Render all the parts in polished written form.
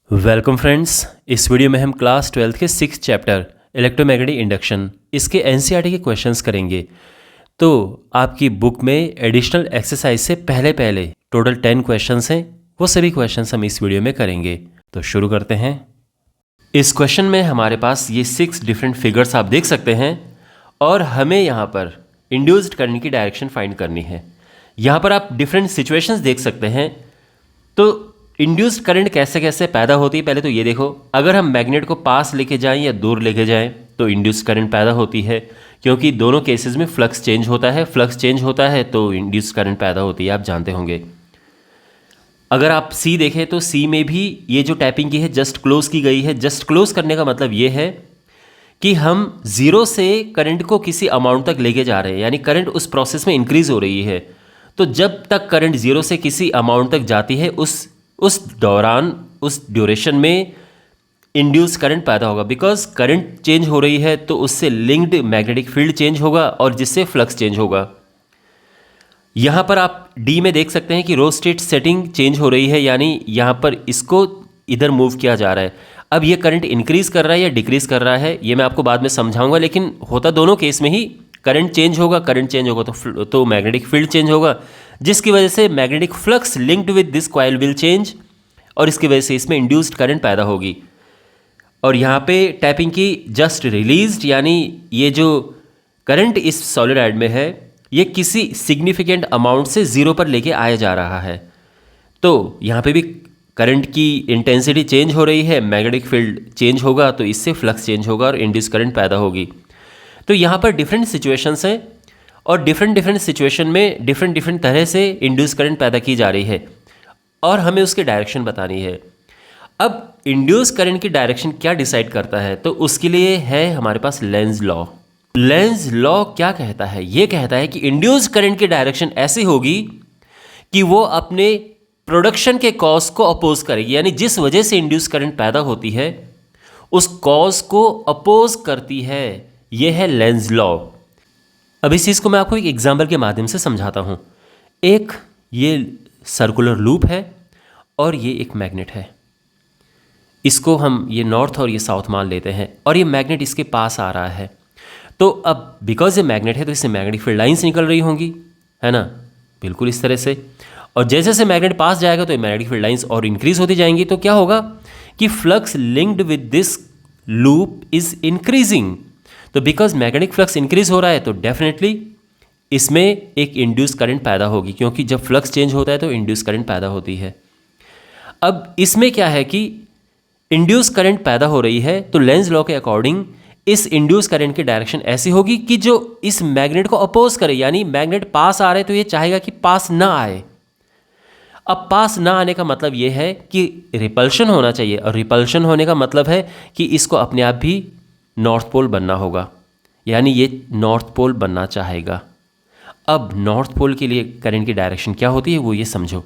Welcome friends. इस video में हम क्लास 12th के 6th चैप्टर इलेक्ट्रोमैग्नेटिक इंडक्शन इसके एनसीईआरटी के क्वेश्चंस करेंगे। तो आपकी बुक में एडिशनल एक्सरसाइज से पहले टोटल 10 क्वेश्चंस हैं, वो सभी क्वेश्चंस हम इस वीडियो में करेंगे। तो शुरू करते हैं। इस क्वेश्चन में हमारे पास ये 6 डिफरेंट फिगर्स आप देख सकते हैं और हमें यहाँ पर इंड्यूस्ड करंट की डायरेक्शन फाइंड करनी है। यहाँ पर आप डिफरेंट सिचुएशंस देख सकते हैं। तो इंड्यूस्ड करंट कैसे कैसे पैदा होती है, पहले तो ये देखो। अगर हम मैग्नेट को पास लेके जाएं या दूर लेके जाएं तो इंड्यूस्ड करंट पैदा होती है, क्योंकि दोनों केसेस में फ्लक्स चेंज होता है। फ्लक्स चेंज होता है तो इंड्यूस्ड करंट पैदा होती है, आप जानते होंगे। अगर आप सी देखें तो सी में भी ये जो टैपिंग की है जस्ट क्लोज की गई है। जस्ट क्लोज करने का मतलब ये है कि हम जीरो से करंट को किसी अमाउंट तक लेके जा रहे हैं, यानी करंट उस प्रोसेस में इंक्रीज हो रही है। तो जब तक करंट जीरो से किसी अमाउंट तक जाती है उस दौरान, उस ड्यूरेशन में इंड्यूस करंट पैदा होगा। बिकॉज करंट चेंज हो रही है तो उससे लिंक्ड मैग्नेटिक फील्ड चेंज होगा और जिससे फ्लक्स चेंज होगा। यहाँ पर आप डी में देख सकते हैं कि रो स्टेट सेटिंग चेंज हो रही है, यानी यहाँ पर इसको इधर मूव किया जा रहा है। अब ये करंट इंक्रीज कर रहा है या डिक्रीज कर रहा है ये मैं आपको बाद में समझाऊंगा, लेकिन होता दोनों केस में ही करंट चेंज होगा। करंट चेंज होगा तो मैग्नेटिक फील्ड चेंज होगा, जिसकी वजह से magnetic flux linked with this coil will change और इसकी वजह से इसमें इंड्यूस्ड करंट पैदा होगी। और यहाँ पे टैपिंग की जस्ट रिलीज्ड, यानी ये जो करंट इस सॉलिनॉइड में है ये किसी सिग्निफिकेंट अमाउंट से जीरो पर लेके आया जा रहा है। तो यहाँ पे भी करंट की इंटेंसिटी चेंज हो रही है, मैग्नेटिक फील्ड चेंज होगा तो इससे फ्लक्स चेंज होगा और इंड्यूस करंट पैदा होगी। तो यहाँ पर डिफरेंट सिचुएशंस हैं और डिफरेंट सिचुएशन में डिफरेंट तरह से इंड्यूस करंट पैदा की जा रही है और हमें उसकी डायरेक्शन बतानी है। अब इंड्यूस करंट की डायरेक्शन क्या डिसाइड करता है, तो उसके लिए है हमारे पास लेंज लॉ। लेंज लॉ क्या कहता है? ये कहता है कि इंड्यूस करंट की डायरेक्शन ऐसी होगी कि वो अपने प्रोडक्शन के कॉज को अपोज करेगी, यानी जिस वजह से इंड्यूस करंट पैदा होती है उस कॉज को अपोज करती है। ये है लेंज लॉ। अब इस चीज़ को मैं आपको एक एग्जाम्पल के माध्यम से समझाता हूँ। एक ये सर्कुलर लूप है और ये एक मैग्नेट है। इसको हम ये नॉर्थ और ये साउथ मान लेते हैं और ये मैग्नेट इसके पास आ रहा है। तो अब बिकॉज ये मैग्नेट है तो इससे मैग्नेटिक फील्ड लाइंस निकल रही होंगी, है ना, बिल्कुल इस तरह से। और जैसे जैसे मैग्नेट पास जाएगा तो मैग्नेटिक फील्ड लाइंस और इंक्रीज होती जाएंगी। तो क्या होगा कि flux linked with this loop is increasing. तो बिकॉज मैग्नेटिक फ्लक्स इंक्रीज हो रहा है तो डेफिनेटली इसमें एक इंड्यूस करंट पैदा होगी, क्योंकि जब फ्लक्स चेंज होता है तो इंड्यूस करंट पैदा होती है। अब इसमें क्या है कि इंड्यूस करंट पैदा हो रही है तो लेंज लॉ के अकॉर्डिंग इस इंड्यूस करंट की डायरेक्शन ऐसी होगी कि जो इस मैग्नेट को अपोज करे, यानी मैग्नेट पास आ रहे तो ये चाहेगा कि पास ना आए। अब पास ना आने का मतलब ये है कि रिपल्शन होना चाहिए, और रिपल्शन होने का मतलब है कि इसको अपने आप भी नॉर्थ पोल बनना होगा, यानी ये नॉर्थ पोल बनना चाहेगा। अब नॉर्थ पोल के लिए करंट की डायरेक्शन क्या होती है वो ये समझो।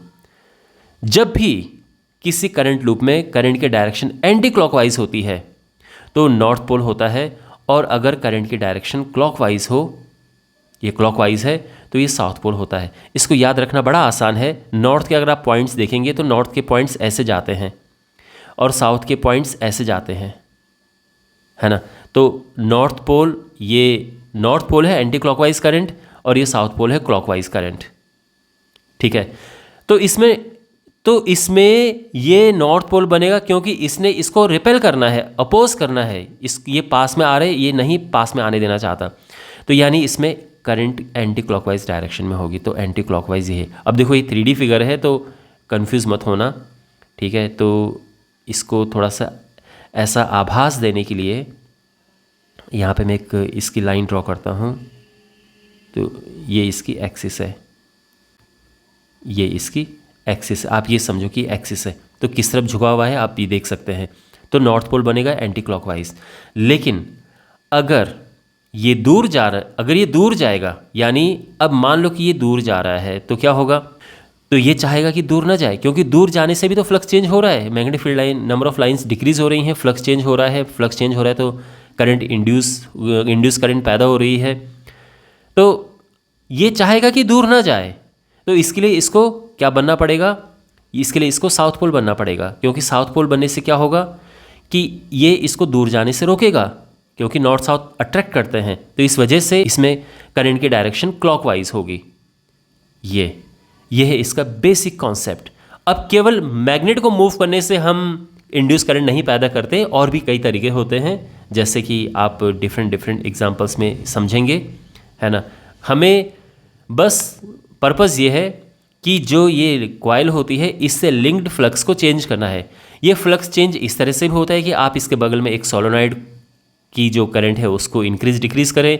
जब भी किसी करंट लूप में करंट की डायरेक्शन एंटी क्लॉकवाइज होती है तो नॉर्थ पोल होता है, और अगर करंट की डायरेक्शन क्लॉकवाइज हो, ये क्लॉकवाइज है, तो ये साउथ पोल होता है। इसको याद रखना बड़ा आसान है। नॉर्थ के अगर आप पॉइंट्स देखेंगे तो नॉर्थ के पॉइंट्स ऐसे जाते हैं और साउथ के पॉइंट्स ऐसे जाते हैं, है ना। तो नॉर्थ पोल, ये नॉर्थ पोल है एंटी क्लॉकवाइज करंट और ये साउथ पोल है क्लॉकवाइज करंट, ठीक है। तो इसमें ये नॉर्थ पोल बनेगा क्योंकि इसने इसको रिपेल करना है, अपोज करना है। ये पास में आ रहे, ये नहीं पास में आने देना चाहता, तो यानी इसमें करंट एंटी क्लॉकवाइज डायरेक्शन में होगी। तो एंटी क्लॉकवाइज ये है। अब देखो ये 3D फिगर है तो कंफ्यूज मत होना, ठीक है। तो इसको थोड़ा सा ऐसा आभास देने के लिए यहाँ पे मैं एक इसकी लाइन ड्रॉ करता हूँ। तो ये इसकी एक्सिस है, ये इसकी एक्सिस, आप ये समझो कि एक्सिस है। तो किस तरफ झुका हुआ है आप ये देख सकते हैं। तो नॉर्थ पोल बनेगा एंटी क्लॉकवाइज। लेकिन अगर ये दूर जा रहा है, अगर ये दूर जाएगा, यानी अब मान लो कि ये दूर जा रहा है तो क्या होगा, तो ये चाहेगा कि दूर ना जाए, क्योंकि दूर जाने से भी तो फ्लक्स चेंज हो रहा है। Magnetic field line, number of lines decrease हो रही हैं, फ्लक्स चेंज हो रहा है। फ्लक्स चेंज हो रहा है तो करंट इंड्यूस करंट पैदा हो रही है। तो ये चाहेगा कि दूर ना जाए, तो इसके लिए इसको क्या बनना पड़ेगा, इसके लिए इसको साउथ पोल बनना पड़ेगा, क्योंकि साउथ पोल बनने से क्या होगा कि ये इसको दूर जाने से रोकेगा, क्योंकि नॉर्थ साउथ अट्रैक्ट करते हैं, तो इस वजह से इसमें करंट की डायरेक्शन क्लॉकवाइज होगी। ये है इसका बेसिक कॉन्सेप्ट। अब केवल मैग्नेट को मूव करने से हम इंड्यूस करंट नहीं पैदा करते, और भी कई तरीके होते हैं, जैसे कि आप डिफरेंट एग्जांपल्स में समझेंगे, है ना। हमें बस पर्पस ये है कि जो ये कॉइल होती है इससे लिंक्ड फ्लक्स को चेंज करना है। ये फ्लक्स चेंज इस तरह से भी होता है कि आप इसके बगल में एक सोलोनॉइड की जो करंट है उसको इंक्रीज डिक्रीज करें,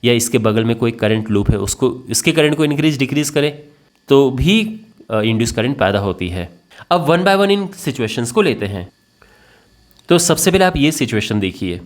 या इसके बगल में कोई करंट लूप है उसको इसके करंट को इंक्रीज डिक्रीज करें, तो भी इंड्यूस करंट पैदा होती है। अब one by one in situations को लेते हैं। तो सबसे पहले आप ये सिचुएशन देखिए,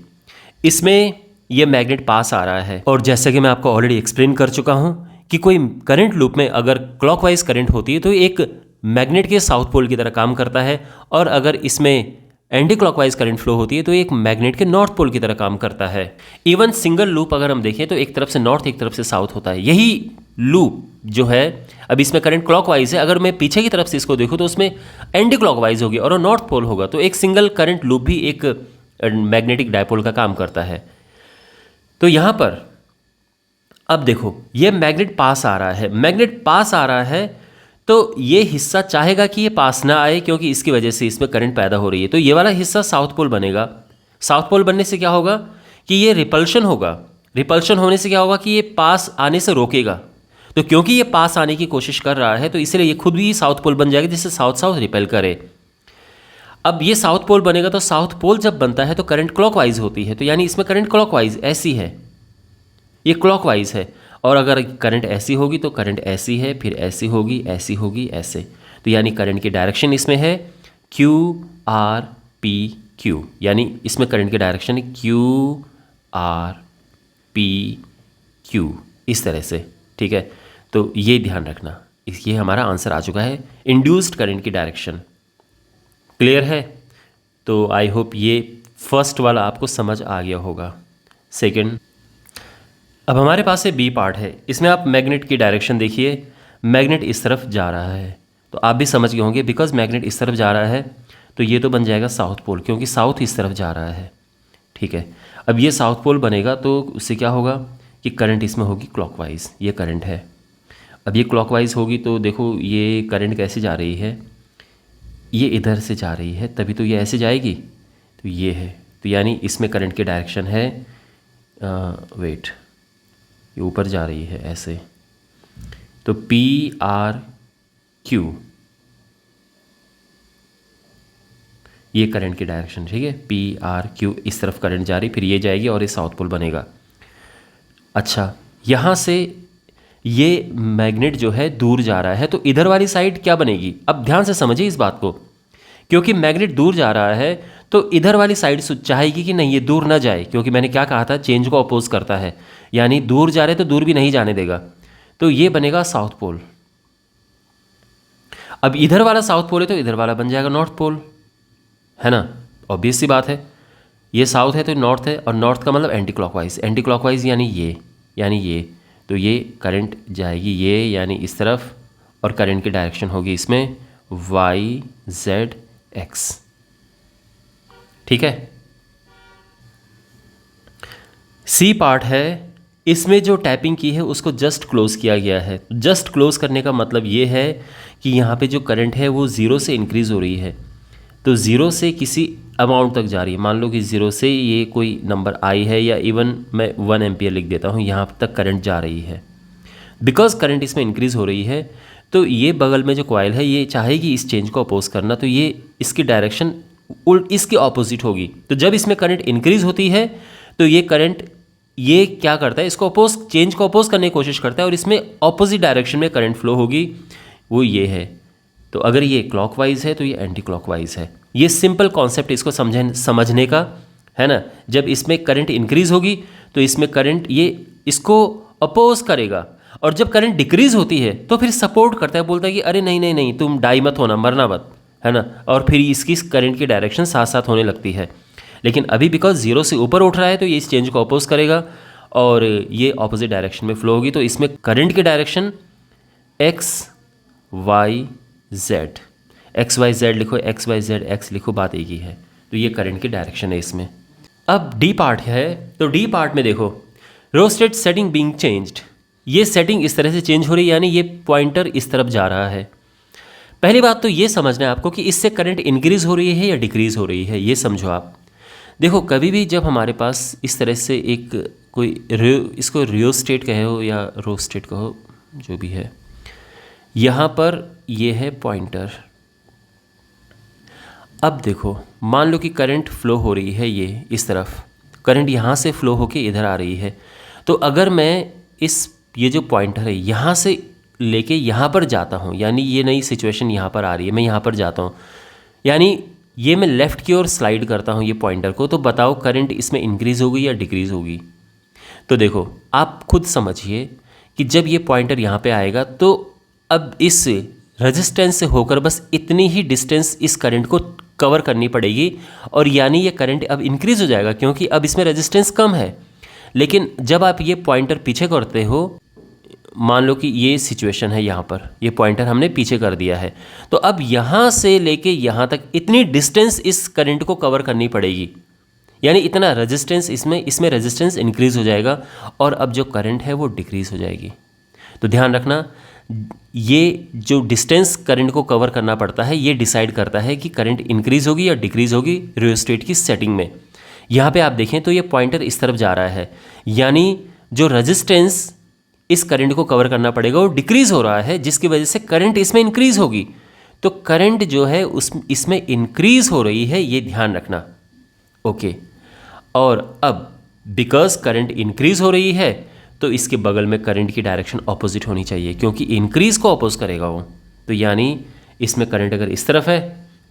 इसमें ये मैग्नेट पास आ रहा है, और जैसे कि मैं आपको ऑलरेडी एक्सप्लेन कर चुका हूँ कि कोई करंट लूप में अगर क्लॉकवाइज करंट होती है तो एक मैग्नेट के साउथ पोल की तरह काम करता है, और अगर इसमें एंटी क्लॉकवाइज करंट फ्लो होती है तो एक मैग्नेट के नॉर्थ पोल की तरह काम करता है। इवन सिंगल लूप अगर हम देखें तो एक तरफ से नॉर्थ एक तरफ से साउथ होता है। यही लूप जो है, अब इसमें करंट क्लॉकवाइज है, अगर मैं पीछे की तरफ से इसको देखूँ तो उसमें एंटी क्लॉकवाइज होगी और नॉर्थ पोल होगा, तो एक सिंगल करंट लूप भी एक मैग्नेटिक डायपोल का काम करता है। तो यहाँ पर अब देखो, ये मैग्नेट पास आ रहा है, मैग्नेट पास आ रहा है, तो ये हिस्सा चाहेगा कि ये पास ना आए, क्योंकि इसकी वजह से इसमें करंट पैदा हो रही है, तो ये वाला हिस्सा साउथ पोल बनेगा। साउथ पोल बनने से क्या होगा कि ये रिपल्शन होगा, रिपल्शन होने से क्या होगा कि ये पास आने से रोकेगा। तो क्योंकि ये पास आने की कोशिश कर रहा है तो इसलिए ये खुद भी साउथ पोल बन जाएगा, जिससे साउथ साउथ रिपेल करे। अब ये साउथ पोल बनेगा, तो साउथ पोल जब बनता है तो करंट क्लॉकवाइज होती है, तो यानी इसमें करंट क्लॉकवाइज ऐसी है, ये क्लॉकवाइज है। और अगर करंट ऐसी होगी तो करंट ऐसी है, फिर ऐसी होगी, ऐसी होगी, ऐसे, तो यानी करंट की डायरेक्शन इसमें है क्यू आर पी क्यू, यानी इसमें करंट की डायरेक्शन है क्यू आर पी क्यू, इस तरह से, ठीक है। तो ये ध्यान रखना, ये हमारा आंसर आ चुका है, इंड्यूस्ड करंट की डायरेक्शन। क्लियर है? तो आई होप ये फर्स्ट वाला आपको समझ आ गया होगा। सेकंड, अब हमारे पास ये बी पार्ट है, इसमें आप मैग्नेट की डायरेक्शन देखिए, मैग्नेट इस तरफ जा रहा है, तो आप भी समझ गए होंगे, बिकॉज मैग्नेट इस तरफ जा रहा है तो ये तो बन जाएगा साउथ पोल, क्योंकि साउथ इस तरफ जा रहा है, ठीक है। अब ये साउथ पोल बनेगा तो उससे क्या होगा कि करंट इसमें होगी क्लॉकवाइज, ये करंट है। अब ये क्लॉकवाइज होगी तो देखो ये करंट कैसे जा रही है, ये इधर से जा रही है, तभी तो ये ऐसे जाएगी, तो ये है, तो यानी इसमें करंट की डायरेक्शन है वेट, ये ऊपर जा रही है ऐसे, तो पी आर क्यू, ये करंट की डायरेक्शन, ठीक है, पी आर क्यू, इस तरफ करंट जा रही, फिर ये जाएगी और ये साउथ पोल बनेगा। अच्छा, यहाँ से ये मैग्नेट जो है दूर जा रहा है, तो इधर वाली साइड क्या बनेगी, अब ध्यान से समझिए इस बात को, क्योंकि मैग्नेट दूर जा रहा है तो इधर वाली साइड चाहेगी कि नहीं ये दूर ना जाए, क्योंकि मैंने क्या कहा था, चेंज को अपोज करता है, यानी दूर जा रहे तो दूर भी नहीं जाने देगा, तो ये बनेगा साउथ पोल। अब इधर वाला साउथ पोल है तो इधर वाला बन जाएगा नॉर्थ पोल, है ना, ऑब्वियस सी बात है, ये साउथ है तो नॉर्थ है, और नॉर्थ का मतलब एंटी क्लॉकवाइज, एंटी क्लॉकवाइज यानी ये, तो ये करंट जाएगी ये यानी इस तरफ, और करंट की डायरेक्शन होगी इसमें वाई जेड एक्स, ठीक है। सी पार्ट है, इसमें जो टैपिंग की है उसको जस्ट क्लोज किया गया है। जस्ट क्लोज करने का मतलब ये है कि यहाँ पे जो करंट है वो ज़ीरो से इंक्रीज़ हो रही है, तो ज़ीरो से किसी अमाउंट तक जा रही है, मान लो कि ज़ीरो से ये कोई नंबर आई है, या इवन मैं 1 एम्पियर लिख देता हूँ, यहाँ तक करंट जा रही है। बिकॉज करंट इसमें इंक्रीज़ हो रही है तो ये बगल में जो कॉइल है ये चाहेगी इस चेंज को अपोज करना, तो ये इसकी डायरेक्शन इसकी ऑपोजिट होगी। तो जब इसमें करंट इंक्रीज़ होती है तो ये करंट ये क्या करता है, इसको अपोज, चेंज को अपोज करने की कोशिश करता है, और इसमें ऑपोजिट डायरेक्शन में करंट फ्लो होगी, वो ये है। तो अगर ये क्लॉकवाइज है तो ये एंटी क्लॉकवाइज है। ये सिंपल कॉन्सेप्ट इसको समझने का है ना। जब इसमें करंट इंक्रीज़ होगी तो इसमें करंट ये इसको अपोज करेगा, और जब करंट डिक्रीज़ होती है तो फिर सपोर्ट करता है, बोलता है कि अरे नहीं नहीं नहीं तुम डाई मत होना, मरना मत, है ना, और फिर इसकी करंट की डायरेक्शन साथ साथ होने लगती है। लेकिन अभी बिकॉज ज़ीरो से ऊपर उठ रहा है तो ये इस चेंज को अपोज करेगा और ये ऑपोजिट डायरेक्शन में फ्लो होगी, तो इसमें करंट की direction X Y Z, XYZ लिखो, XYZ X लिखो, बात एक ही है। तो ये करंट की डायरेक्शन है इसमें। अब डी पार्ट है, तो डी पार्ट में देखो रोस्टेड सेटिंग बीइंग चेंज्ड, ये सेटिंग इस तरह से चेंज हो रही है, यानी ये पॉइंटर इस तरफ जा रहा है। पहली बात तो ये समझना है आपको कि इससे करंट इंक्रीज़ हो रही है या डिक्रीज़ हो रही है, ये समझो आप। देखो कभी भी जब हमारे पास इस तरह से एक कोई इसको रियोस्टेट कहो या रोस्टेट कहो, जो भी है, यहाँ पर ये है पॉइंटर। अब देखो मान लो कि करंट फ्लो हो रही है, ये इस तरफ करंट यहाँ से फ्लो होके इधर आ रही है। तो अगर मैं ये जो पॉइंटर है यहाँ से लेके यहाँ पर जाता हूँ, यानी ये नई सिचुएशन यहाँ पर आ रही है, मैं यहाँ पर जाता हूँ, यानी ये मैं लेफ़्ट की ओर स्लाइड करता हूँ ये पॉइंटर को, तो बताओ करंट इसमें इंक्रीज़ होगी या डिक्रीज़ होगी। तो देखो आप खुद समझिए कि जब ये पॉइंटर यहाँ पे आएगा तो अब इस रेजिस्टेंस से होकर बस इतनी ही डिस्टेंस इस करंट को कवर करनी पड़ेगी, और यानी ये करंट अब इंक्रीज़ हो जाएगा क्योंकि अब इसमें रेजिस्टेंस कम है। लेकिन जब आप ये पॉइंटर पीछे करते हो, मान लो कि ये सिचुएशन है, यहाँ पर ये पॉइंटर हमने पीछे कर दिया है, तो अब यहाँ से लेके यहाँ तक इतनी डिस्टेंस इस करंट को कवर करनी पड़ेगी, यानी इतना रेजिस्टेंस इसमें रेजिस्टेंस इंक्रीज़ हो जाएगा और अब जो करंट है वो डिक्रीज़ हो जाएगी। तो ध्यान रखना, ये जो डिस्टेंस करंट को कवर करना पड़ता है ये डिसाइड करता है कि करंट इंक्रीज़ होगी या डिक्रीज़ होगी रियोस्टेट की सेटिंग में। यहाँ पे आप देखें तो ये पॉइंटर इस तरफ जा रहा है, यानी जो रेजिस्टेंस इस करंट को कवर करना पड़ेगा वो डिक्रीज़ हो रहा है, जिसकी वजह से करंट इसमें इंक्रीज़ होगी। तो करंट जो है इसमें इंक्रीज़ हो रही है, ये ध्यान रखना। ओके, और अब बिकॉज करंट इंक्रीज़ हो रही है तो इसके बगल में करंट की डायरेक्शन ऑपोजिट होनी चाहिए, क्योंकि इंक्रीज़ को अपोज करेगा वो। तो यानी इसमें करंट अगर इस तरफ है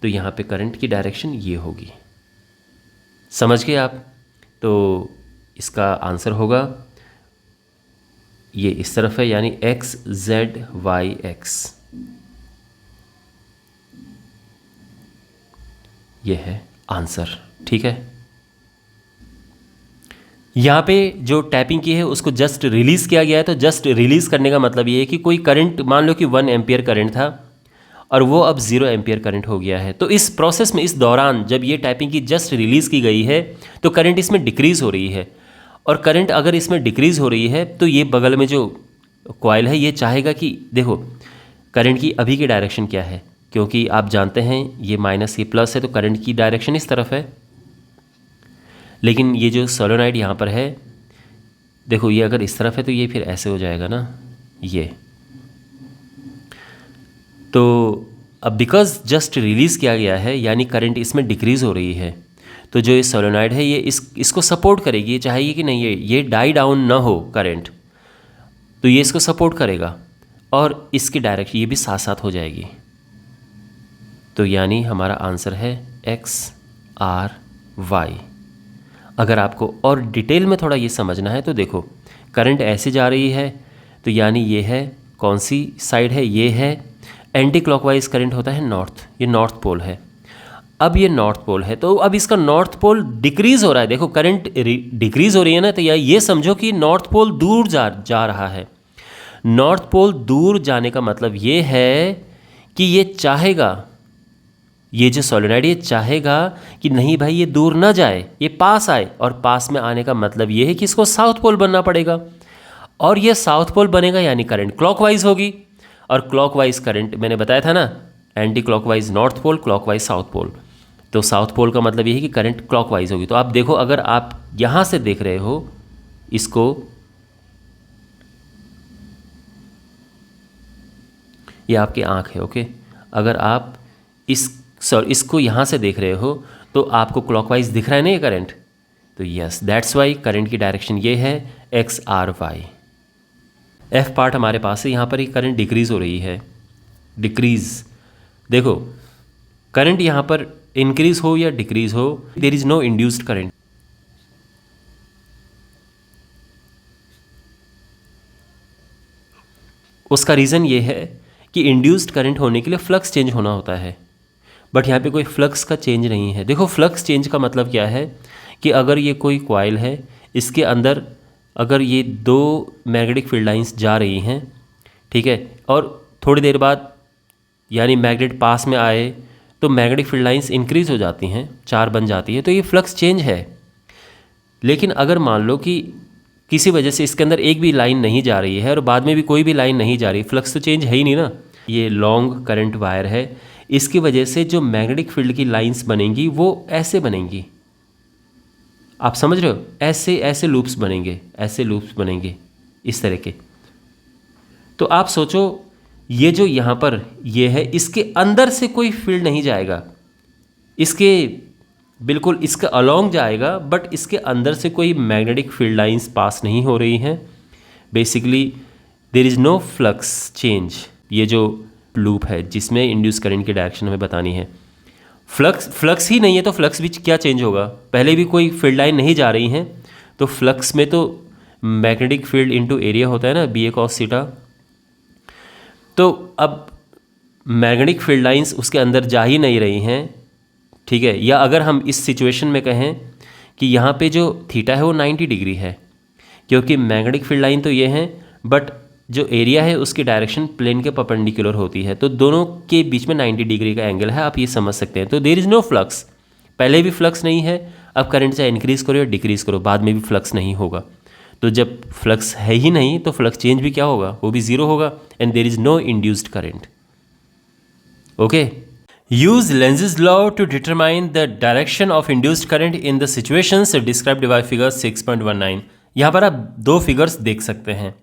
तो यहाँ पे करंट की डायरेक्शन ये होगी। समझ गए आप? तो इसका आंसर होगा ये इस तरफ है, यानी एक्स जेड वाई एक्स, ये है आंसर। ठीक है, यहाँ पे जो टैपिंग की है उसको जस्ट रिलीज़ किया गया है। तो जस्ट रिलीज़ करने का मतलब ये है कि कोई करंट, मान लो कि 1 एम्पियर करंट था और वो अब 0 एम्पियर करंट हो गया है। तो इस प्रोसेस में, इस दौरान जब ये टैपिंग की जस्ट रिलीज़ की गई है तो करंट इसमें डिक्रीज़ हो रही है, और करंट अगर इसमें डिक्रीज़ हो रही है तो ये बगल में जो कॉइल है ये चाहेगा कि देखो करंट की अभी की डायरेक्शन क्या है, क्योंकि आप जानते हैं ये माइनस ये प्लस है तो करंट की डायरेक्शन इस तरफ है। लेकिन ये जो सोलेनॉइड यहाँ पर है, देखो ये अगर इस तरफ है तो ये फिर ऐसे हो जाएगा ना, ये। तो अब बिकॉज जस्ट रिलीज़ किया गया है यानी करंट इसमें डिक्रीज़ हो रही है, तो जो ये सोलेनॉइड है ये इसको सपोर्ट करेगी, ये चाहेगी कि नहीं ये डाई डाउन ना हो करंट, तो ये इसको सपोर्ट करेगा और इसकी डायरेक्शन ये भी साथ साथ हो जाएगी। तो यानी हमारा आंसर है एक्स आर वाई। अगर आपको और डिटेल में थोड़ा ये समझना है तो देखो करंट ऐसे जा रही है, तो यानी ये है कौन सी साइड है, ये है एंटी क्लॉकवाइज करंट होता है नॉर्थ, ये नॉर्थ पोल है। अब ये नॉर्थ पोल है तो अब इसका नॉर्थ पोल डिक्रीज़ हो रहा है। देखो करंट डिक्रीज़ हो रही है ना, तो ये समझो कि नॉर्थ पोल दूर जा रहा है। नॉर्थ पोल दूर जाने का मतलब ये है कि ये चाहेगा, ये जो सोलेनॉइड ये चाहेगा कि नहीं भाई ये दूर ना जाए, ये पास आए, और पास में आने का मतलब ये है कि इसको साउथ पोल बनना पड़ेगा, और ये साउथ पोल बनेगा यानी करंट क्लॉकवाइज होगी। और क्लॉकवाइज करंट मैंने बताया था ना, anti clockwise north pole, clockwise south pole. तो साउथ पोल का मतलब ये है कि करंट क्लॉकवाइज होगी। तो आप देखो अगर आप यहाँ से देख रहे हो इसको, ये आपकी आँख है, ओके। अगर आप इसको यहाँ से देख रहे हो तो आपको क्लॉकवाइज दिख रहा है ना ये करंट, तो यस दैट्स वाई करंट की डायरेक्शन ये है X R Y. F part हमारे पास है, यहाँ पर ही करंट डिक्रीज़ हो रही है, डिक्रीज़। देखो करंट यहाँ पर इंक्रीज़ हो या डिक्रीज़ हो, there is no induced current. उसका रीज़न ये है कि इंड्यूस्ड करंट होने के लिए फ्लक्स चेंज होना होता है, बट यहाँ पे कोई फ्लक्स का चेंज नहीं है। देखो फ्लक्स चेंज का मतलब क्या है कि अगर ये कोई कॉइल है, इसके अंदर अगर ये 2 मैग्नेटिक फील्ड लाइंस जा रही हैं, ठीक है, और थोड़ी देर बाद यानी मैग्नेट पास में आए तो मैग्नेटिक फील्ड लाइंस इंक्रीज हो जाती हैं, 4 बन जाती है, तो ये फ्लक्स चेंज है। लेकिन अगर मान लो कि किसी वजह से इसके अंदर एक भी लाइन नहीं जा रही है और बाद में भी कोई भी लाइन नहीं जा रही, फ्लक्स तो चेंज है ही नहीं ना। ये लॉन्ग करंट वायर है, इसकी वजह से जो मैग्नेटिक फील्ड की लाइंस बनेंगी वो ऐसे बनेंगी, आप समझ रहे हो, ऐसे ऐसे लूप्स बनेंगे, ऐसे लूप्स बनेंगे इस तरह के। तो आप सोचो ये जो यहाँ पर ये है, इसके अंदर से कोई फील्ड नहीं जाएगा, इसके बिल्कुल इसके अलोंग जाएगा, बट इसके अंदर से कोई मैग्नेटिक फील्ड लाइंस पास नहीं हो रही हैं। Basically there is no flux change. ये जो लूप है जिसमें इंड्यूस करंट की डायरेक्शन हमें बतानी है, फ्लक्स ही नहीं है तो फ्लक्स भी क्या चेंज होगा, पहले भी कोई फील्ड लाइन नहीं जा रही हैं, तो फ्लक्स में तो मैग्नेटिक फील्ड इनटू एरिया होता है ना, बी ए कॉस थीटा। तो अब मैग्नेटिक फील्ड लाइंस उसके अंदर जा ही नहीं रही हैं, ठीक है। या अगर हम इस सिचुएशन में कहें कि यहाँ पे जो थीटा है वो 90 डिग्री है, क्योंकि मैग्नेटिक फील्ड लाइन तो ये हैं, बट जो एरिया है उसकी डायरेक्शन प्लेन के परपेंडिकुलर होती है, तो दोनों के बीच में 90 डिग्री का एंगल है, आप ये समझ सकते हैं। तो देयर इज़ नो फ्लक्स, पहले भी फ्लक्स नहीं है, अब करंट चाहे इंक्रीज़ करो या डिक्रीज़ करो, बाद में भी फ्लक्स नहीं होगा। तो जब फ्लक्स है ही नहीं तो फ्लक्स चेंज भी क्या होगा, वो भी ज़ीरो होगा, and there is no induced current. Okay, use Lenz's law to determine the direction of induced current in the situations described by figure 6.19। यहाँ पर आप 2 फिगर्स देख सकते हैं,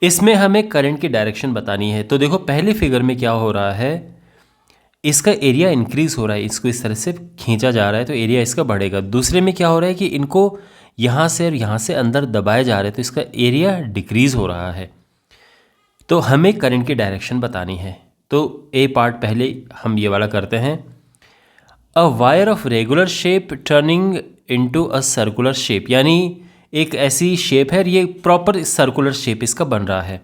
इसमें हमें करंट की डायरेक्शन बतानी है। तो देखो पहले फिगर में क्या हो रहा है, इसका एरिया इंक्रीज हो रहा है, इसको इस तरह से खींचा जा रहा है तो एरिया इसका बढ़ेगा। दूसरे में क्या हो रहा है कि इनको यहाँ से और यहाँ से अंदर दबाए जा रहे हैं तो इसका एरिया डिक्रीज हो रहा है। तो हमें करंट की डायरेक्शन बतानी है। तो ए पार्ट पहले हम ये वाला करते हैं। A wire of regular shape turning into a circular shape, यानी एक ऐसी शेप है, ये प्रॉपर सर्कुलर शेप इसका बन रहा है,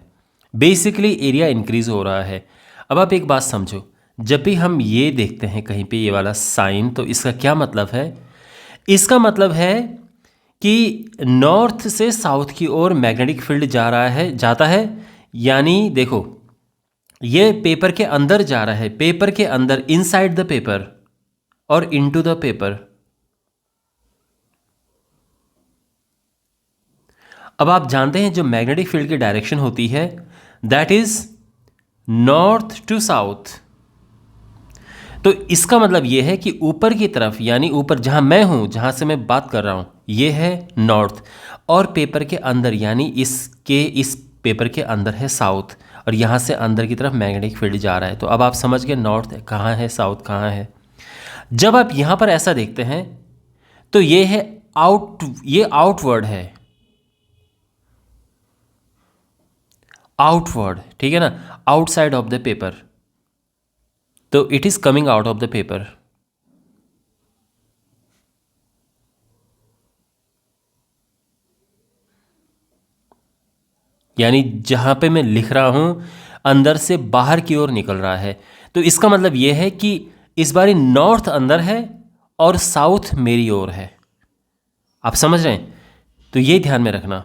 बेसिकली एरिया इंक्रीज हो रहा है। अब आप एक बात समझो, जब भी हम ये देखते हैं कहीं पे ये वाला साइन, तो इसका क्या मतलब है, इसका मतलब है कि नॉर्थ से साउथ की ओर मैग्नेटिक फील्ड जा रहा है, जाता है। यानी देखो ये पेपर के अंदर जा रहा है, पेपर के अंदर, इनसाइड द पेपर और इनटू द पेपर। अब आप जानते हैं जो मैग्नेटिक फील्ड की डायरेक्शन होती है that is north to south. तो इसका मतलब ये है कि ऊपर की तरफ, यानी ऊपर जहां मैं हूं, जहां से मैं बात कर रहा हूं, ये है नॉर्थ, और पेपर के अंदर यानी इस पेपर के अंदर है साउथ, और यहाँ से अंदर की तरफ मैग्नेटिक फील्ड जा रहा है। तो अब आप समझ गए नॉर्थ कहाँ है, साउथ कहाँ है। जब आप यहाँ पर ऐसा देखते हैं तो ये है ये आउटवर्ड है, आउटवर्ड, ठीक है ना, आउटसाइड ऑफ द पेपर। तो it is coming out of the paper. यानी जहां पे मैं लिख रहा हूं अंदर से बाहर की ओर निकल रहा है। तो इसका मतलब यह है कि इस बारी नॉर्थ अंदर है और साउथ मेरी ओर है। आप समझ रहे हैं? तो ये ध्यान में रखना,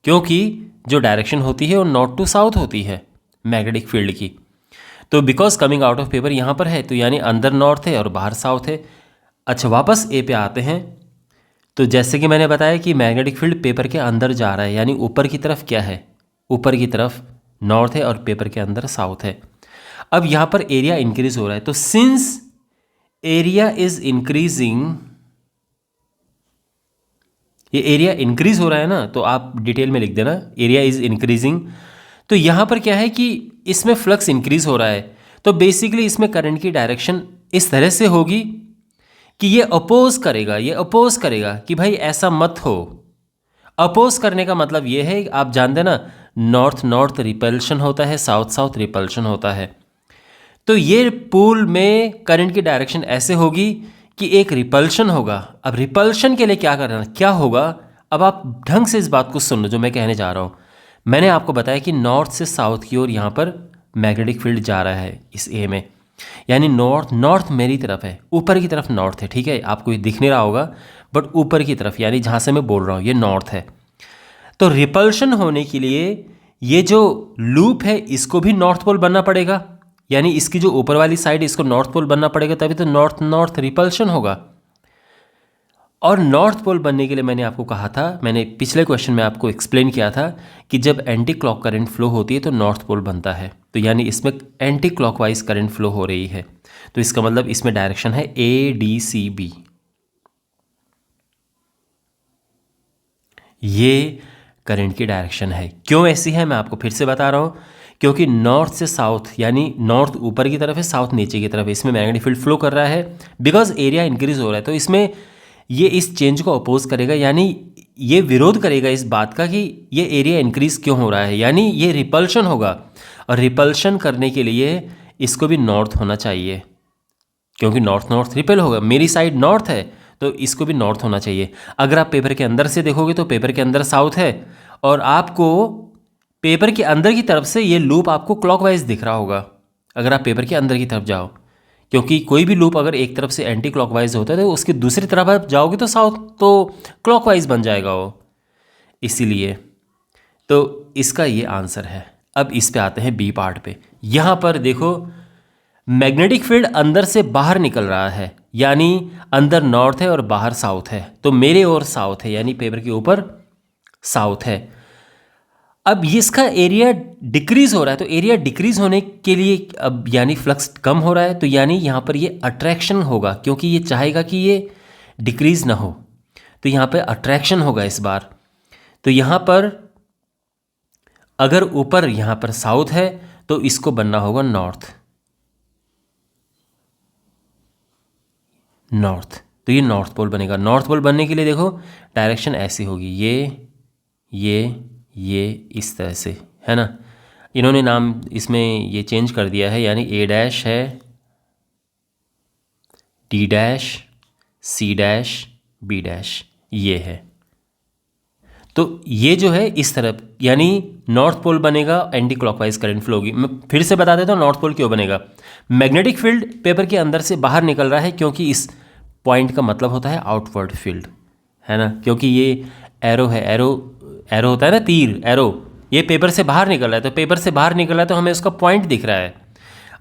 क्योंकि जो डायरेक्शन होती है वो नॉर्थ टू साउथ होती है मैग्नेटिक फील्ड की। तो because coming out of paper यहाँ पर है, तो यानी अंदर नॉर्थ है और बाहर साउथ है। अच्छा, वापस ए पे आते हैं। तो जैसे कि मैंने बताया कि मैग्नेटिक फील्ड पेपर के अंदर जा रहा है, यानी ऊपर की तरफ क्या है, ऊपर की तरफ नॉर्थ है और पेपर के अंदर साउथ है। अब यहाँ पर एरिया इंक्रीज हो रहा है, तो सिंस एरिया इज इंक्रीजिंग, ये एरिया इंक्रीज हो रहा है ना, तो आप डिटेल में लिख देना एरिया इज इंक्रीजिंग। तो यहाँ पर क्या है कि इसमें फ्लक्स इंक्रीज हो रहा है, तो बेसिकली इसमें करंट की डायरेक्शन इस तरह से होगी कि ये अपोज करेगा, ये अपोज करेगा कि भाई ऐसा मत हो। अपोज करने का मतलब ये है, आप जानते ना, नॉर्थ नॉर्थ रिपल्शन होता है, साउथ साउथ रिपल्शन होता है। तो ये पोल में करंट की डायरेक्शन ऐसे होगी कि एक रिपल्शन होगा। अब रिपल्शन के लिए क्या करना, क्या होगा, अब आप ढंग से इस बात को सुन लो जो मैं कहने जा रहा हूँ। मैंने आपको बताया कि नॉर्थ से साउथ की ओर यहाँ पर मैग्नेटिक फील्ड जा रहा है इस ए में, यानी नॉर्थ मेरी तरफ है, ऊपर की तरफ नॉर्थ है, ठीक है, आपको ये दिख नहीं रहा होगा, बट ऊपर की तरफ यानी जहाँ से मैं बोल रहा हूँ ये नॉर्थ है। तो रिपल्शन होने के लिए ये जो लूप है इसको भी नॉर्थ पोल बनना पड़ेगा, यानी इसकी जो ऊपर वाली साइड इसको नॉर्थ पोल बनना पड़ेगा, तभी तो नॉर्थ नॉर्थ रिपल्शन होगा। और नॉर्थ पोल बनने के लिए मैंने आपको कहा था, मैंने पिछले क्वेश्चन में आपको एक्सप्लेन किया था कि जब एंटी क्लॉक करंट फ्लो होती है तो नॉर्थ पोल बनता है। तो यानी इसमें एंटी क्लॉकवाइज करंट फ्लो हो रही है, तो इसका मतलब इसमें डायरेक्शन है ADCB। ये करंट की डायरेक्शन है। क्यों ऐसी है मैं आपको फिर से बता रहा हूँ, क्योंकि नॉर्थ से साउथ, यानी नॉर्थ ऊपर की तरफ है, साउथ नीचे की तरफ है, इसमें मैग्नेटिक फील्ड फ्लो कर रहा है। बिकॉज एरिया इंक्रीज हो रहा है तो इसमें ये इस चेंज को अपोज करेगा, यानी ये विरोध करेगा इस बात का कि ये एरिया इंक्रीज क्यों हो रहा है, यानी ये रिपल्शन होगा। और रिपल्शन करने के लिए इसको भी नॉर्थ होना चाहिए, क्योंकि नॉर्थ नॉर्थ रिपेल होगा। मेरी साइड नॉर्थ है तो इसको भी नॉर्थ होना चाहिए। अगर आप पेपर के अंदर से देखोगे तो पेपर के अंदर साउथ है, और आपको पेपर के अंदर की तरफ से ये लूप आपको क्लॉकवाइज दिख रहा होगा अगर आप पेपर के अंदर की तरफ जाओ, क्योंकि कोई भी लूप अगर एक तरफ से एंटी क्लॉकवाइज होता है तो उसकी दूसरी तरफ आप जाओगे तो साउथ तो क्लॉकवाइज बन जाएगा वो, इसीलिए। तो इसका ये आंसर है। अब इस पे आते हैं बी पार्ट पे। यहाँ पर देखो मैग्नेटिक फील्ड अंदर से बाहर निकल रहा है, यानी अंदर नॉर्थ है और बाहर साउथ है, तो मेरे और साउथ है, यानी पेपर के ऊपर साउथ है। अब ये इसका एरिया डिक्रीज हो रहा है, तो एरिया डिक्रीज होने के लिए अब यानी फ्लक्स कम हो रहा है, तो यानी यहाँ पर ये अट्रैक्शन होगा, क्योंकि ये चाहेगा कि ये डिक्रीज ना हो, तो यहाँ पर अट्रैक्शन होगा इस बार। तो यहाँ पर अगर ऊपर यहाँ पर साउथ है तो इसको बनना होगा नॉर्थ, नॉर्थ, तो ये नॉर्थ पोल बनेगा। नॉर्थ पोल बनने के लिए देखो डायरेक्शन ऐसी होगी, ये इस तरह से, है ना। इन्होंने नाम इसमें ये चेंज कर दिया है, यानी A डैश है, D dash, C dash, B dash, ये है। तो ये जो है इस तरफ, यानी नॉर्थ पोल बनेगा, एंटी क्लॉकवाइज करंट फ्लो होगी। मैं फिर से बता देता हूँ नॉर्थ पोल क्यों बनेगा। मैग्नेटिक फील्ड पेपर के अंदर से बाहर निकल रहा है, क्योंकि इस पॉइंट का मतलब होता है आउटवर्ड फील्ड, है ना, क्योंकि ये एरो है, एरो होता है ना, तीर, एरो, ये पेपर से बाहर निकल रहा है, तो पेपर से बाहर निकल रहा है तो हमें उसका पॉइंट दिख रहा है।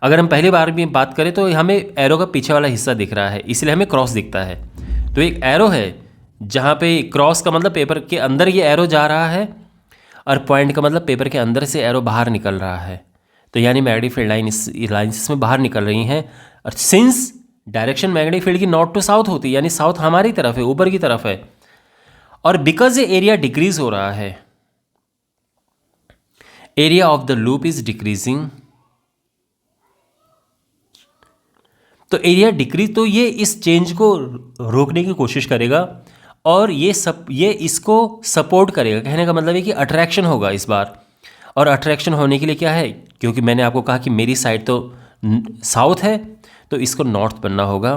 अगर हम पहली बार भी बात करें तो हमें एरो का पीछे वाला हिस्सा दिख रहा है, इसलिए हमें क्रॉस दिखता है। तो एक एरो है जहाँ पे क्रॉस का मतलब पेपर के अंदर ये एरो जा रहा है, और पॉइंट का मतलब पेपर के अंदर से एरो बाहर निकल रहा है, तो यानी मैग्नेटिक फील्ड लाइन्स इसमें बाहर निकल रही हैं। और सिंस डायरेक्शन मैग्नेटिक फील्ड की नॉर्थ टू साउथ होती है, यानी साउथ हमारी तरफ है, ऊपर की तरफ है, और बिकॉज ये एरिया डिक्रीज हो रहा है, area of the loop is decreasing, तो एरिया डिक्रीज, तो ये इस चेंज को रोकने की कोशिश करेगा, और ये इसको सपोर्ट करेगा। कहने का मतलब है कि अट्रैक्शन होगा इस बार, और अट्रैक्शन होने के लिए क्या है, क्योंकि मैंने आपको कहा कि मेरी साइड तो साउथ है, तो इसको नॉर्थ बनना होगा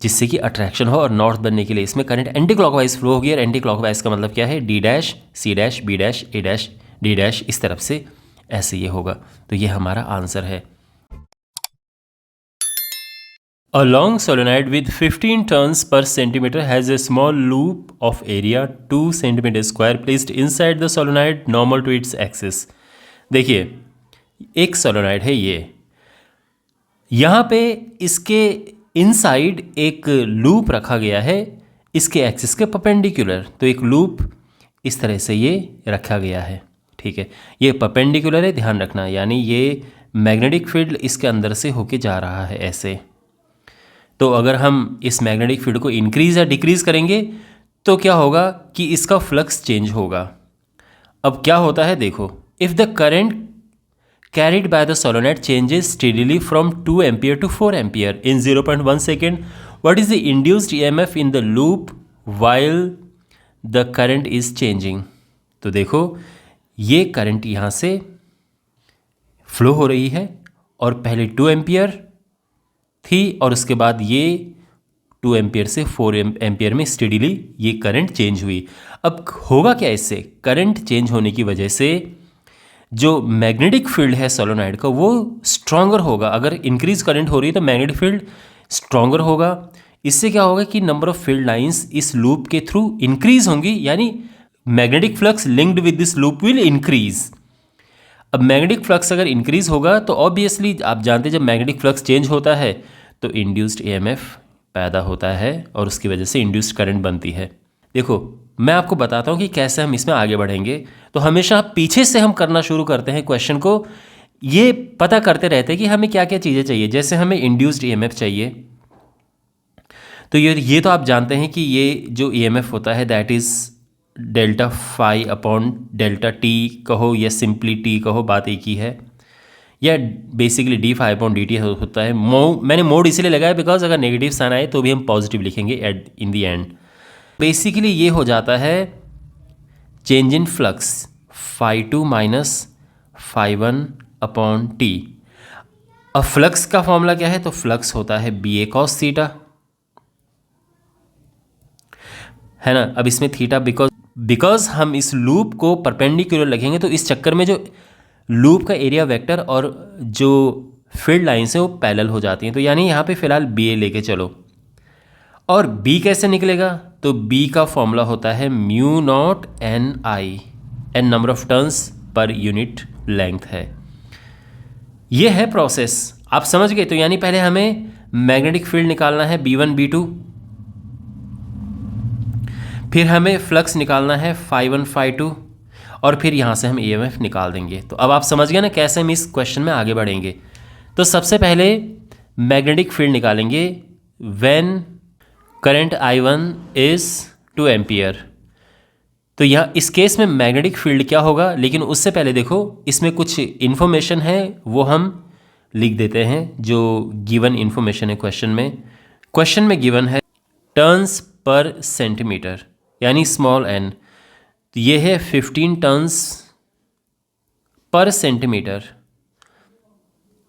जिससे कि अट्रैक्शन हो। और नॉर्थ बनने के लिए इसमें करंट एंटी क्लॉकवाइज फ्लो होगी, और एंटी क्लॉकवाइज का मतलब क्या है, D dash, C dash, B dash, A dash, D dash, इस तरफ से ऐसे ये होगा। तो ये हमारा आंसर है। A long solenoid with 15 turns per centimeter has a small loop of area 2 centimeter square placed inside the solenoid normal to its axis। देखिए एक सोलोनॉइड है ये, यहाँ पे इसके इनसाइड एक लूप रखा गया है इसके एक्सिस के परपेंडिकुलर, तो एक लूप इस तरह से ये रखा गया है, ठीक है। ये परपेंडिकुलर है, ध्यान रखना, यानी ये मैग्नेटिक फील्ड इसके अंदर से होके जा रहा है ऐसे। तो अगर हम इस मैग्नेटिक फील्ड को इंक्रीज या डिक्रीज करेंगे तो क्या होगा कि इसका फ्लक्स चेंज होगा। अब क्या होता है देखो, if the current carried by the solenoid changes steadily from 2 ampere to 4 ampere in 0.1 second, what is the induced EMF in the loop while the current is changing। तो देखो ये करंट यहाँ से फ्लो हो रही है, और पहले 2 एम्पियर थी, और उसके बाद ये 2 एम्पियर से 4 एम्पियर में स्टेडीली ये करंट चेंज हुई। अब होगा क्या इससे, करंट चेंज होने की वजह से जो मैग्नेटिक फील्ड है सोलोनॉइड का वो स्ट्रॉन्गर होगा। अगर इंक्रीज करंट हो रही है तो मैग्नेटिक फील्ड स्ट्रॉन्गर होगा। इससे क्या होगा कि नंबर ऑफ फील्ड लाइंस इस लूप के थ्रू इंक्रीज होंगी, यानी magnetic flux linked with this loop will increase. अब मैग्नेटिक फ्लक्स अगर इंक्रीज होगा तो ऑब्वियसली आप जानते हैं जब मैग्नेटिक फ्लक्स चेंज होता है तो इंड्यूस्ड ईएमएफ पैदा होता है और उसकी वजह से इंड्यूस्ड करंट बनती है। देखो मैं आपको बताता हूँ कि कैसे हम इसमें आगे बढ़ेंगे। तो हमेशा पीछे से हम करना शुरू करते हैं क्वेश्चन को, ये पता करते रहते हैं कि हमें क्या क्या चीज़ें चाहिए। जैसे हमें इंड्यूस्ड ईएमएफ चाहिए, तो ये तो आप जानते हैं कि ये जो ईएमएफ होता है that is delta phi upon delta T कहो या सिंपली टी कहो, बात एक ही है, या basically D phi upon D T होता है। मैंने मोड इसीलिए लगाया बिकॉज अगर नेगेटिव साइन आए तो भी हम पॉजिटिव लिखेंगे at in the end. Basically ये हो जाता है change in flux phi two minus phi one upon T. अब फ्लक्स का फॉर्मूला क्या है, तो फ्लक्स होता है बी ए कॉस थीटा, है ना। अब इसमें थीटा बिकॉज हम इस लूप को परपेंडिकुलर लगेंगे तो इस चक्कर में जो लूप का एरिया वेक्टर और जो फील्ड लाइन्स हैं वो पैरेलल हो जाती हैं। तो यानी यहाँ पे फिलहाल बी ए लेके चलो। और बी कैसे निकलेगा, तो बी का फॉर्मूला होता है mu naught N I, N number of turns per unit length है। ये है प्रोसेस, आप समझ गए। तो यानी पहले हमें मैग्नेटिक फील्ड निकालना है B1 B2, फिर हमें फ्लक्स निकालना है फाई वन फाई टू, और फिर यहाँ से हम ईएमएफ निकाल देंगे। तो अब आप समझ गए ना कैसे हम इस क्वेश्चन में आगे बढ़ेंगे। तो सबसे पहले मैग्नेटिक फील्ड निकालेंगे when current I1 is 2 ampere. तो यहाँ इस केस में मैग्नेटिक फील्ड क्या होगा, लेकिन उससे पहले देखो इसमें कुछ इन्फॉर्मेशन है वो हम लिख देते हैं जो गिवन इन्फॉर्मेशन है क्वेश्चन में गिवन है टर्न्स पर सेंटीमीटर यानी स्मॉल n। तो ये है 15 turns per centimetre,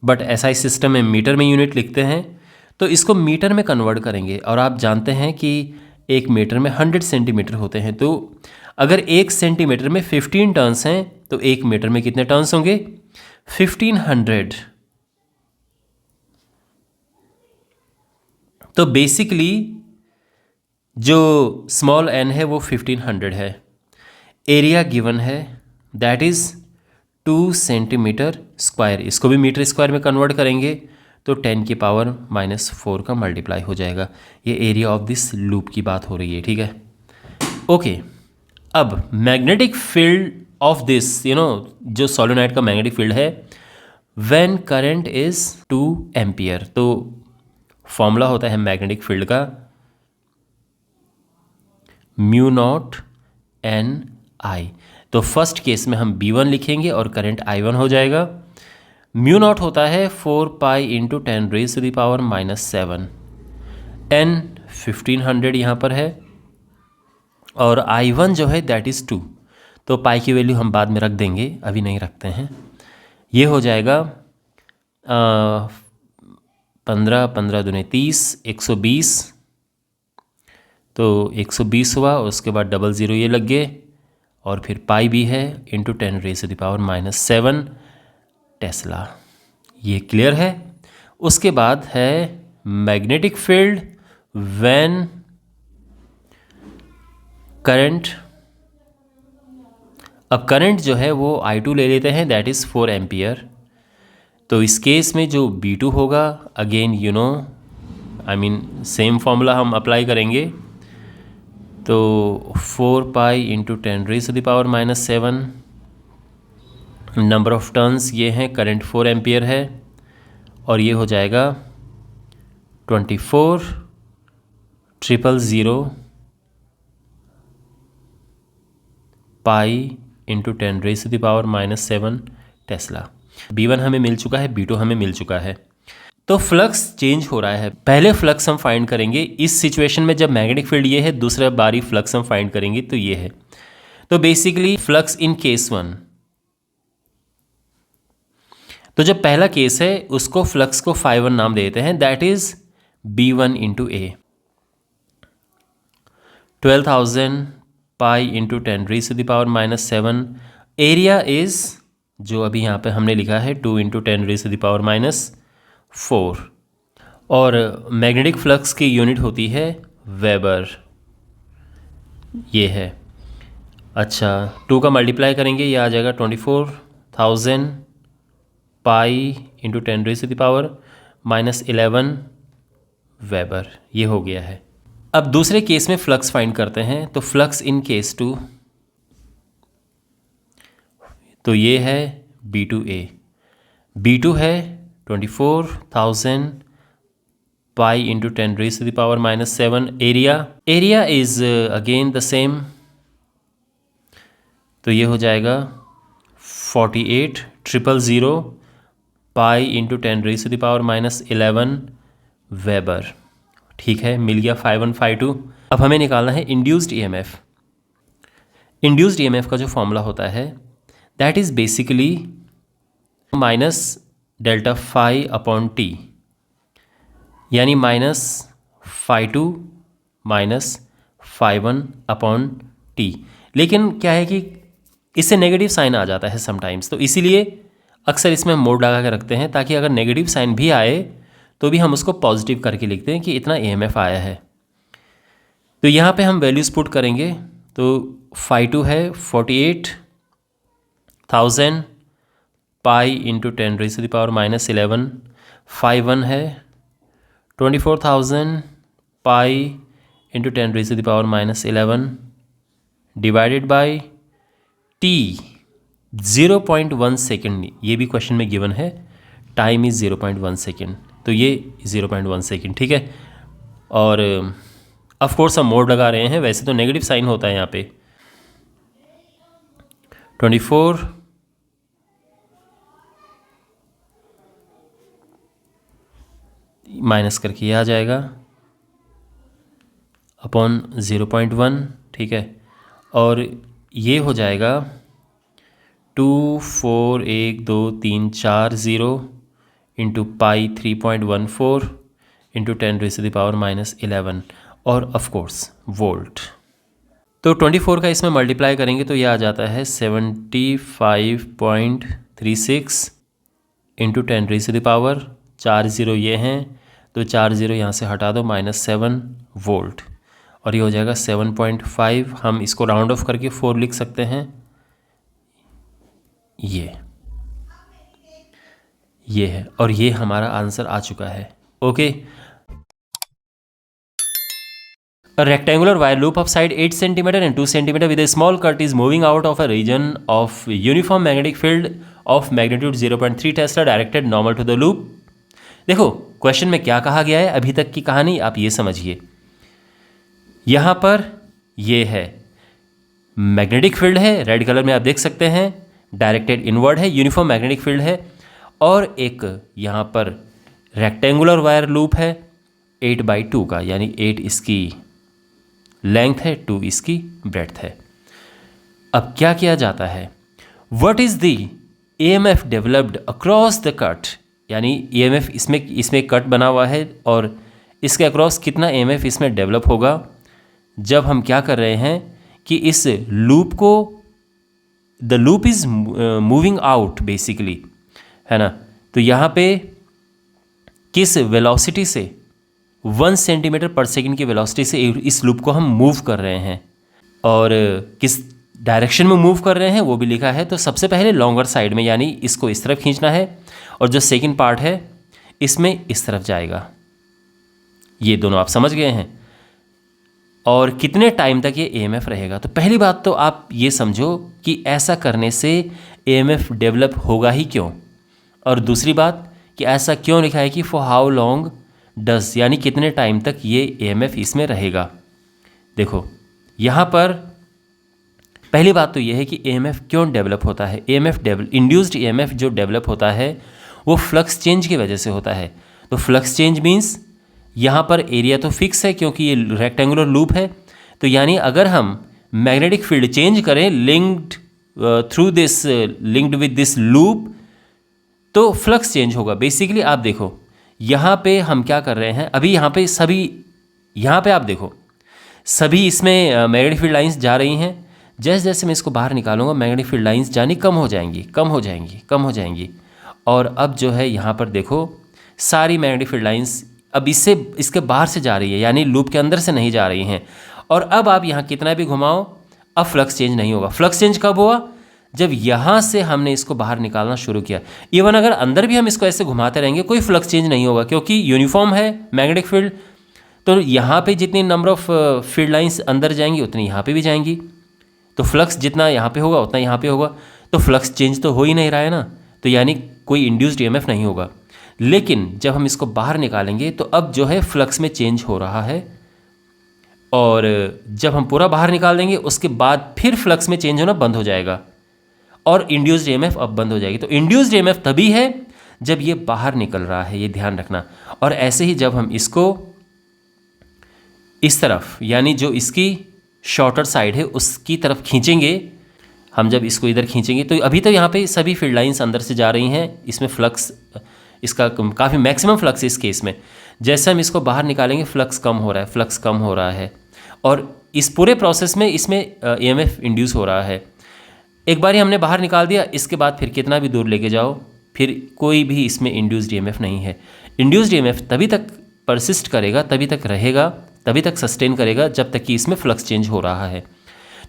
but SI system में मीटर में यूनिट लिखते हैं तो इसको मीटर में कन्वर्ट करेंगे। और आप जानते हैं कि एक मीटर में 100 सेंटीमीटर होते हैं। तो अगर 1 सेंटीमीटर में 15 टर्न्स हैं तो 1 मीटर में कितने टर्न्स होंगे, 1500। तो बेसिकली जो स्मॉल n है वो 1500 है। एरिया गिवन है दैट इज़ 2 सेंटीमीटर स्क्वायर। इसको भी मीटर स्क्वायर में कन्वर्ट करेंगे तो 10 की पावर -4 का मल्टीप्लाई हो जाएगा। ये एरिया ऑफ दिस लूप की बात हो रही है, ठीक है। ओके, अब मैग्नेटिक फील्ड ऑफ दिस जो सोलेनोइड का मैग्नेटिक फील्ड है व्हेन करंट इज़ 2 एम्पियर। तो फॉर्मूला होता है मैग्नेटिक फील्ड का म्यू नॉट एन आई। तो फर्स्ट केस में हम B1 लिखेंगे और करंट I1 हो जाएगा। म्यू नॉट होता है 4 pi into 10 raise to the power -7। n 1500 यहाँ पर है और I1 जो है दैट इज़ 2। तो पाई की वैल्यू हम बाद में रख देंगे, अभी नहीं रखते हैं। ये हो जाएगा 15 15 दूने 30 120। तो 120 हुआ, उसके बाद 00 ये लग गए और फिर पाई भी है into 10 raise to the power -7 tesla. ये क्लियर है। उसके बाद है मैग्नेटिक फील्ड व्हेन करंट। अब करंट जो है वो I2 ले लेते हैं दैट इज़ 4 एम्पियर। तो इस केस में जो B2 होगा अगेन सेम फॉर्मूला हम अप्लाई करेंगे। तो 4 pi into 10 raise to the power -7। Number of turns ये हैं, करंट 4 एम्पियर है और ये हो जाएगा 24,000 pi into 10 raise to the power -7 tesla. B1 हमें मिल चुका है, B2 हमें मिल चुका है। तो फ्लक्स चेंज हो रहा है। पहले फ्लक्स हम फाइंड करेंगे इस सिचुएशन में जब मैग्नेटिक फील्ड ये है, दूसरा बारी फ्लक्स हम फाइंड करेंगे तो ये है। तो बेसिकली फ्लक्स इन केस 1। तो जब पहला केस है उसको फ्लक्स को φ1 नाम देते हैं that is B1 into A. 12,000 pi into 10 raise to the power -7। Area is जो अभी यहाँ पे हमने लिखा है 2 into 10 raise to the power -4। और मैग्नेटिक फ्लक्स की यूनिट होती है वेबर, ये है। अच्छा 2 का मल्टीप्लाई करेंगे, ये आ जाएगा 1000 पाई इंटू 10⁻⁻11 वेबर, ये हो गया है। अब दूसरे केस में फ्लक्स फाइंड करते हैं। तो फ्लक्स इन केस 2, तो ये है B2A। B2 है 24,000 pi into 10⁻⁻7 area is again the same, तो ये हो जाएगा 48,000 पाई इंटू 10⁻⁻11 वेबर। ठीक है, मिल गया 5152। अब हमें निकालना है इंड्यूस्ड ईएमएफ। इंड्यूस्ड ईएमएफ का जो फॉर्मूला होता है that is basically minus delta phi upon T, यानी माइनस φ2 माइनस φ1 अपॉन टी। लेकिन क्या है कि इससे नेगेटिव साइन आ जाता है समटाइम्स, तो इसीलिए अक्सर इसमें मोड लगा के रखते हैं ताकि अगर नेगेटिव साइन भी आए तो भी हम उसको पॉजिटिव करके लिखते हैं कि इतना ईएमएफ आया है। तो यहाँ पे हम वैल्यूज़ पुट करेंगे। तो φ2 है 48,000 पाई इंटू 10⁻⁻11, φ1 है 24,000 pi into 10⁻⁻11 divided by T 0.1 second. ये भी क्वेश्चन में गिवन है, टाइम इज़ 0.1 सेकेंड, तो ये 0.1 सेकेंड। ठीक है, और ऑफ कोर्स हम मोड लगा रहे हैं, वैसे तो नेगेटिव साइन होता है यहाँ पे। 24 माइनस करके ये आ जाएगा अपॉन 0.1। ठीक है, और ये हो जाएगा 24,1,2,3,4,0 इंटू पाई 3.14 इंटू 10⁻⁻11 और ऑफ कोर्स वोल्ट। तो 24 का इसमें मल्टीप्लाई करेंगे तो ये आ जाता है 75.36 इंटू 10⁻⁴, ये हैं तो 40 यहाँ से हटा दो, -7 वोल्ट, और ये हो जाएगा 7.5। हम इसको राउंड ऑफ करके 4 लिख सकते हैं। ये है, और ये हमारा आंसर आ चुका है। Okay, A rectangular wire loop of side 8 cm and 2 cm with a small cut is moving out of a region of uniform magnetic field of magnitude 0.3 Tesla directed normal to the loop। देखो question में क्या कहा गया है, अभी तक की कहानी आप ये समझिए। यहाँ पर ये है मैग्नेटिक फील्ड है, रेड कलर में आप देख सकते हैं, डायरेक्टेड इनवर्ड है, यूनिफॉर्म मैग्नेटिक फील्ड है, और एक यहाँ पर रेक्टेंगुलर वायर लूप है 8/2 का, यानी 8 इसकी लेंथ है, 2 इसकी ब्रेड्थ है। अब क्या किया जाता है, what is the EMF developed across the cut, यानी ईएमएफ इसमें कट बना हुआ है और इसके अक्रॉस कितना ईएमएफ इसमें डेवलप होगा जब हम क्या कर रहे हैं कि इस लूप को, the loop is moving out basically, है ना। तो यहाँ पे किस वेलोसिटी से, 1 सेंटीमीटर पर सेकेंड की वेलोसिटी से इस लूप को हम मूव कर रहे हैं, और किस डायरेक्शन में मूव कर रहे हैं वो भी लिखा है। तो सबसे पहले लॉन्गर साइड में, यानी इसको इस तरफ खींचना है, और जो सेकंड पार्ट है इसमें इस तरफ जाएगा। ये दोनों आप समझ गए हैं। और कितने टाइम तक ये ईएमएफ रहेगा, तो पहली बात तो आप ये समझो कि ऐसा करने से ईएमएफ डेवलप होगा ही क्यों, और दूसरी बात कि ऐसा क्यों लिखा है कि फॉर हाउ लॉन्ग डज, यानी कितने टाइम तक ये ईएमएफ इसमें रहेगा। देखो यहाँ पर पहली बात तो ये है कि ईएमएफ क्यों डेवलप होता है। इंड्यूस्ड ईएमएफ जो डेवलप होता है वो फ्लक्स चेंज की वजह से होता है। तो फ्लक्स चेंज मीन्स यहाँ पर एरिया तो फिक्स है क्योंकि ये रेक्टेंगुलर लूप है, तो यानी अगर हम मैग्नेटिक फील्ड चेंज करें लिंक्ड विद दिस लूप, तो फ्लक्स चेंज होगा। बेसिकली आप देखो यहाँ पे हम क्या कर रहे हैं, अभी यहाँ पे आप देखो सभी इसमें मैग्नेटिक फील्ड लाइंस जा रही हैं। जैसे जैसे मैं इसको बाहर निकालूंगा मैग्नेटिक फील्ड लाइंस जानी कम हो जाएंगी। और अब जो है यहाँ पर देखो सारी मैग्नेटिक फील्ड लाइंस अब इसके बाहर से जा रही है, यानी लूप के अंदर से नहीं जा रही हैं। और अब आप यहाँ कितना भी घुमाओ, अब फ्लक्स चेंज नहीं होगा। फ्लक्स चेंज कब हुआ, जब यहाँ से हमने इसको बाहर निकालना शुरू किया, इवन अगर अंदर भी हम इसको ऐसे घुमाते रहेंगे कोई फ्लक्स चेंज नहीं होगा, क्योंकि यूनिफॉर्म है मैग्नेटिक फील्ड। तो यहाँ पे जितनी नंबर ऑफ फील्ड लाइंस अंदर जाएंगी उतनी यहाँ पे भी जाएंगी, तो फ्लक्स जितना यहाँ पे होगा उतना यहाँ पे होगा, तो फ्लक्स चेंज तो हो ही नहीं रहा है ना, तो यानी कोई इंड्यूस्ड ईएमएफ नहीं होगा। लेकिन जब हम इसको बाहर निकालेंगे तो अब जो है फ्लक्स में चेंज हो रहा है, और जब हम पूरा बाहर निकाल देंगे उसके बाद फिर फ्लक्स में चेंज होना बंद हो जाएगा और इंड्यूस्ड ईएमएफ अब बंद हो जाएगी। तो इंड्यूस्ड ईएमएफ तभी है जब ये बाहर निकल रहा है, ये ध्यान रखना। और ऐसे ही जब हम इसको इस तरफ, यानी जो इसकी शॉर्टर साइड है उसकी तरफ खींचेंगे, हम जब इसको इधर खींचेंगे तो अभी तो यहाँ पे सभी फील्ड लाइंस अंदर से जा रही हैं, इसमें फ्लक्स इसका काफ़ी मैक्सिमम फ्लक्स है इस केस में। जैसे हम इसको बाहर निकालेंगे फ्लक्स कम हो रहा है, फ्लक्स कम हो रहा है, और इस पूरे प्रोसेस में इसमें ईएमएफ इंड्यूस हो रहा है। एक बार ही हमने बाहर निकाल दिया, इसके बाद फिर कितना भी दूर लेके जाओ फिर कोई भी इसमें इंड्यूस्ड ईएमएफ नहीं है। इंड्यूस्ड ईएमएफ तभी तक परसिस्ट करेगा, तभी तक रहेगा, तभी तक सस्टेन करेगा जब तक कि इसमें फ्लक्स चेंज हो रहा है।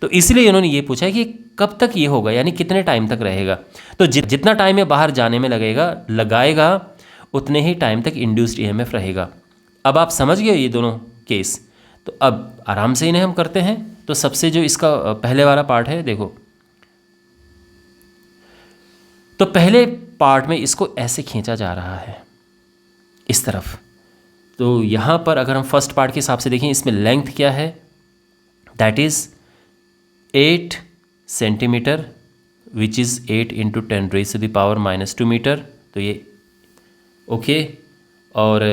तो इसलिए इन्होंने ये पूछा है कि कब तक ये होगा, यानी कितने टाइम तक रहेगा। तो जितना टाइम ये बाहर जाने में लगाएगा उतने ही टाइम तक इंड्यूस्ड ईएमएफ रहेगा। अब आप समझ गए ये दोनों केस, तो अब आराम से इन्हें हम करते हैं। तो सबसे जो इसका पहले वाला पार्ट है, देखो, तो पहले पार्ट में इसको ऐसे खींचा जा रहा है इस तरफ। तो यहाँ पर अगर हम फर्स्ट पार्ट के हिसाब से देखें, इसमें लेंथ क्या है, that is 8 centimetre, which is 8 × 10⁻⁻² metre. तो ये ओके। और